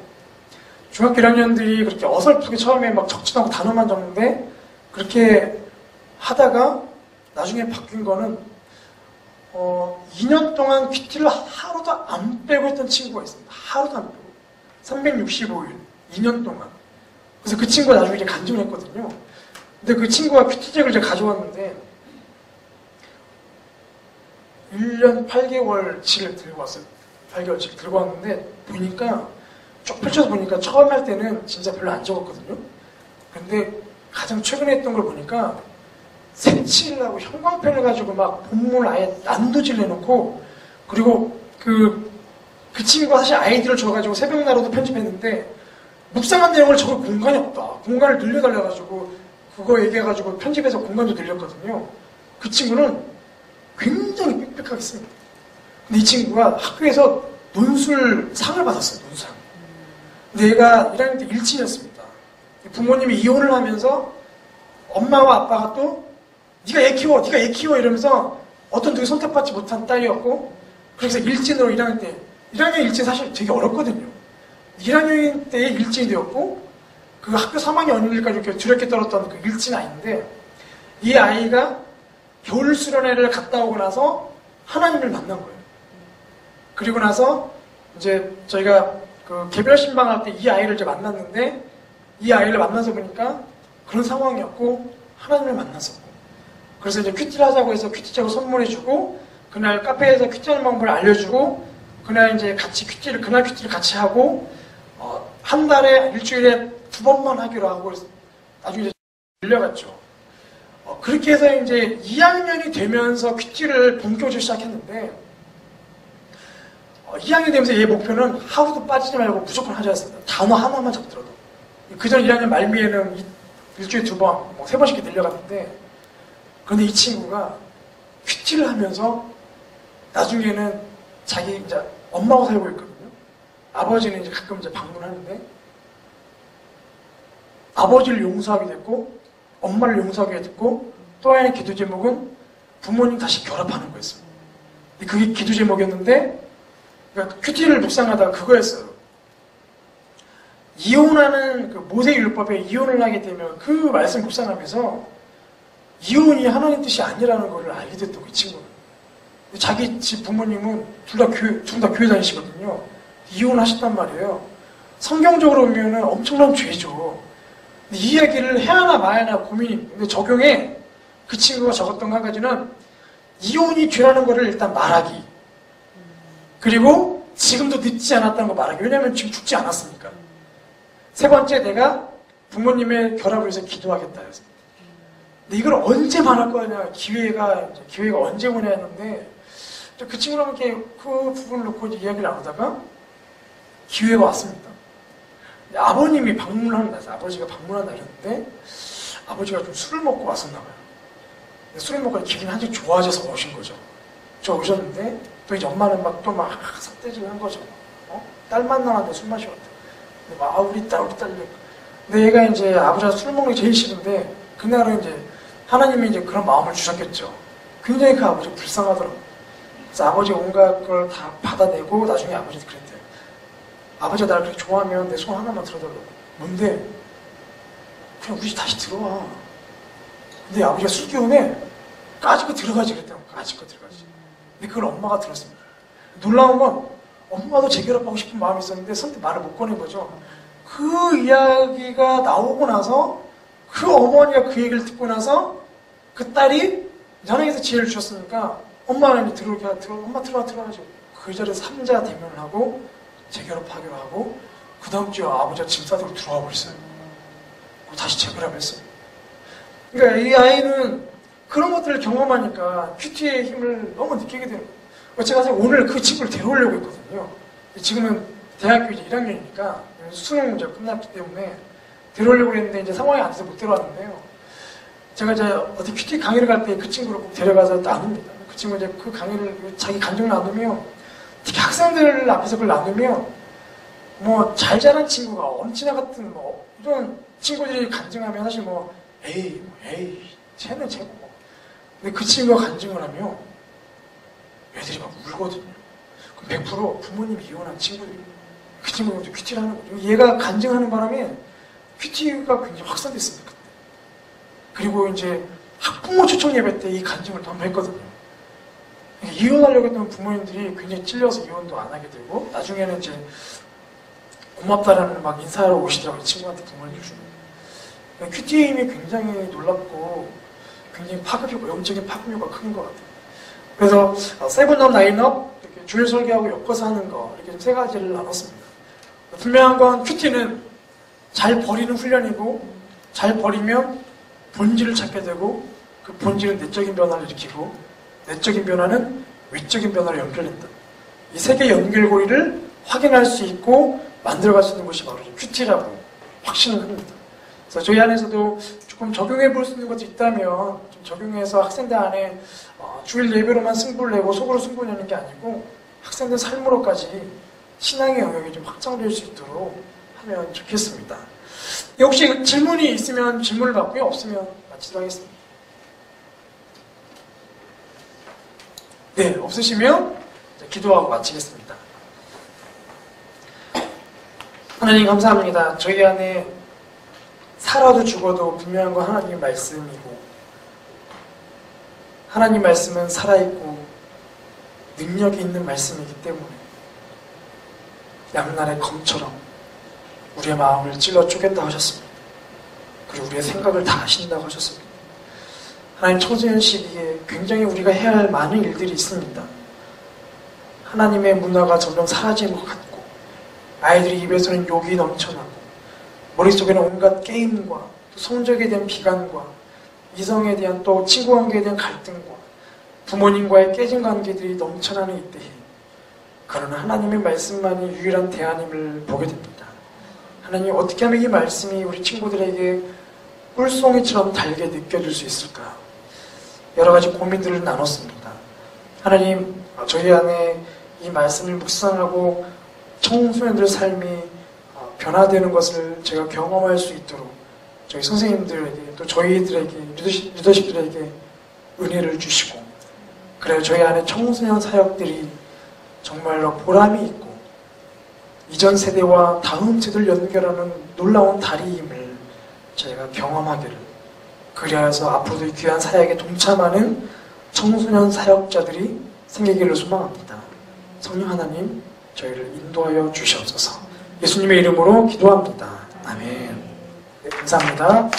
중학교 1학년들이 그렇게 어설프게 처음에 막 적지도 않고 단어만 적는데 그렇게 하다가 나중에 바뀐 거는 2년 동안 큐티를 하루도 안 빼고 했던 친구가 있습니다. 하루도 안 빼고. 365일, 2년 동안. 그래서 그 친구가 나중에 이제 간증을 했거든요. 근데 그 친구가 큐티책을 제가 가져왔는데 1년 8개월치를 들고 왔어요. 8개월치를 들고 왔는데 보니까 쭉 펼쳐서 보니까 처음 할 때는 진짜 별로 안 적었거든요. 근데 가장 최근에 했던 걸 보니까 색칠하고 형광펜을 가지고 막 본문을 아예 난도질 해놓고 그리고 그 친구가 사실 아이디어를 줘가지고 새벽나루도 편집했는데 묵상한 내용을 적을 공간이 없다. 공간을 늘려달라가지고 그거 얘기해가지고 편집해서 공간도 늘렸거든요. 그 친구는 굉장히 빽빽하게 씁니다. 근데 이 친구가 학교에서 논술 상을 받았어요. 논상. 근데 얘가 1학년 때 일진이었습니다. 부모님이 이혼을 하면서 엄마와 아빠가 또 네가 얘 키워, 네가 얘 키워 이러면서 어떤 누구 선택받지 못한 딸이었고, 그래서 일진으로 1학년 때, 1학년 일진 사실 되게 어렵거든요. 1학년 때에 일진이 되었고, 그 학교 3학년 언니들까지 이렇게 두렵게 떨었던 그 일진 아이인데, 이 아이가 겨울 수련회를 갔다 오고 나서 하나님을 만난 거예요. 그리고 나서 이제 저희가 그 개별 신방할 때 이 아이를 이제 만났는데, 이 아이를 만나서 보니까 그런 상황이었고, 하나님을 만났었고, 그래서 이제 큐티를 하자고 해서 큐티책을 선물해주고, 그날 카페에서 큐티하는 방법을 알려주고, 그날 이제 같이 그날 큐티를 같이 하고, 한 달에 일주일에 2번만 하기로 하고, 나중에 이제 밀려갔죠. 그렇게 해서 이제 2학년이 되면서 큐티를 본격적으로 시작했는데, 2학년 되면서 얘 목표는 하루도 빠지지 말고 무조건 하자였습니다. 단어 하나만 적더라도. 그전 1학년 말미에는 일주일에 2번, 뭐 3번씩 늘려갔는데, 그런데 이 친구가 큐티를 하면서 나중에는 자기 이제 엄마하고 살고 있거든요. 아버지는 이제 가끔 이제 방문하는데, 아버지를 용서하게 됐고, 엄마를 용서하게 됐고, 또 하나의 기도 제목은 부모님 다시 결합하는 거였습니다. 그게 기도 제목이었는데, 그러니까 큐티를 묵상하다가 그거였어요. 이혼하는 그 모세율법에 이혼을 하게 되면 그 말씀 묵상하면서 이혼이 하나님 뜻이 아니라는 걸 알게 됐다고, 이 친구는. 자기 집 부모님은 둘 다 교회 다니시거든요. 이혼하셨단 말이에요. 성경적으로 보면은 엄청난 죄죠. 근데 이 이야기를 해야 하나 마야 하나 고민이. 근데 적용에 그 친구가 적었던 한 가지는 이혼이 죄라는 거를 일단 말하기. 그리고 지금도 늦지 않았다는 거 말하기. 왜냐면 지금 죽지 않았으니까. 세 번째, 내가 부모님의 결합을 위해서 기도하겠다 해서. 근데 이걸 언제 말할 거냐, 기회가 언제 오냐 했는데, 그 친구랑 이렇게 그 부분을 놓고 이야기를 나누다가 기회가 왔습니다. 아버님이 방문하는 날이었어요. 아버지가 방문하는 날이었는데, 아버지가 좀 술을 먹고 왔었나봐요. 술을 먹고 기분이 한층 좋아져서 오신 거죠. 저 오셨는데, 또 이제 엄마는 막 삿대질을 한 거죠. 딸 만나는데 술 마셔왔대. 우리 딸. 근데 얘가 이제 아버지가 술 먹는 게 제일 싫은데, 그날은 이제 하나님이 이제 그런 마음을 주셨겠죠. 굉장히 그 아버지가 불쌍하더라고요. 그래서 아버지가 온갖 걸 다 받아내고, 나중에 아버지도 그랬대요. 아버지가 나를 그렇게 좋아하면 내 손 하나만 들어달라고. 뭔데? 그냥 우리 집 다시 들어와. 근데 아버지가 술 기운에 까짓거 들어가지 그랬다고. 까짓거 들어가지. 근데 그걸 엄마가 들었습니다. 놀라운 건 엄마도 재결합하고 싶은 마음이 있었는데 선뜻 말을 못 꺼낸 거죠. 그 이야기가 나오고 나서 그 어머니가 그 얘기를 듣고 나서 그 딸이 하나님께서 지혜를 주셨으니까 엄마는 엄마 들어가죠. 그 자리에서 3자 대면을 하고 재결합하기로 하고 그 다음 주에 아버지가 짐 싸들고 들어와 버렸어요. 그리고 다시 재결합했어요. 그러니까 이 아이는 그런 것들을 경험하니까 큐티의 힘을 너무 느끼게 되는 거예요. 제가 사실 오늘 그 친구를 데려오려고 했거든요. 지금은 대학교 이제 1학년이니까 수능 문제가 끝났기 때문에 데려오려고 했는데 이제 상황이 안 돼서 못 데려왔는데요. 제가 이제 어디 큐티 강의를 갈 때 그 친구를 꼭 데려가서 나눕니다. 그 친구 이제 그 강의를 자기 간증을 나누며, 특히 학생들 앞에서 그걸 나누며, 뭐 잘 자란 친구가 엄친아 같은 뭐 이런 친구들이 간증하면 사실 에이 쟤는 쟤고. 근데 그 친구가 간증을 하며 애들이 막 울거든요. 그럼 100% 부모님이 이혼한 친구들이 그 친구가 큐티를 하는 거죠. 얘가 간증하는 바람에 큐티가 굉장히 확산됐습니다. 그때. 그리고 이제 학부모 초청 예배 때 이 간증을 또 한번 했거든요. 그러니까 이혼하려고 했던 부모님들이 굉장히 찔려서 이혼도 안 하게 되고, 나중에는 이제 고맙다라는 막 인사하러 오시더라고요. 친구한테 부모님들 중에. 그러니까 큐티의 힘이 굉장히 놀랍고 굉장히 영적인 파급력가 큰 것 같아요. 그래서 세븐업, 나인업 이렇게 주일 설교하고 엮어서 하는 거, 이렇게 좀 세 가지를 나눴습니다. 분명한 건 큐티는 잘 버리는 훈련이고, 잘 버리면 본질을 찾게 되고, 그 본질은 내적인 변화를 일으키고, 내적인 변화는 외적인 변화로 연결된다. 이 세 개의 연결고리를 확인할 수 있고 만들어갈 수 있는 것이 바로 큐티라고 확신을 합니다. 그래서 저희 안에서도 조금 적용해 볼 수 있는 것이 있다면 좀 적용해서 학생들 안에 주일 예배로만 승부를 내고 속으로 승부를 내는 게 아니고 학생들 삶으로까지 신앙의 영역이 좀 확장될 수 있도록 하면 좋겠습니다. 혹시 질문이 있으면 질문을 받고요. 없으면 마치도록 하겠습니다. 네, 없으시면 기도하고 마치겠습니다. 하나님 감사합니다. 저희 안에 살아도 죽어도 분명한 건 하나님의 말씀이고, 하나님 말씀은 살아있고 능력이 있는 말씀이기 때문에 양날의 검처럼 우리의 마음을 찔러 쪼갠다 하셨습니다. 그리고 우리의 생각을 다 하신다고 하셨습니다. 하나님, 청소년 시기에 굉장히 우리가 해야 할 많은 일들이 있습니다. 하나님의 문화가 점점 사라지는 것 같고, 아이들이 입에서는 욕이 넘쳐나고, 머릿속에는 온갖 게임과 또 성적에 대한 비관과 이성에 대한 또 친구 관계에 대한 갈등과 부모님과의 깨진 관계들이 넘쳐나는 이때에 그러나 하나님의 말씀만이 유일한 대안임을 보게 됩니다. 하나님, 어떻게 하면 이 말씀이 우리 친구들에게 꿀송이처럼 달게 느껴질 수 있을까? 여러 가지 고민들을 나눴습니다. 하나님, 저희 안에 이 말씀을 묵상하고 청소년들의 삶이 변화되는 것을 제가 경험할 수 있도록 저희 선생님들에게 또 저희들에게 리더십들에게 은혜를 주시고, 그래야 저희 안에 청소년 사역들이 정말로 보람이 있고 이전 세대와 다음 세대를 연결하는 놀라운 다리임을 저희가 경험하기를, 그리하여서 앞으로도 이 귀한 사역에 동참하는 청소년 사역자들이 생기기를 소망합니다. 성령 하나님, 저희를 인도하여 주시옵소서. 예수님의 이름으로 기도합니다. 아멘. 네, 감사합니다.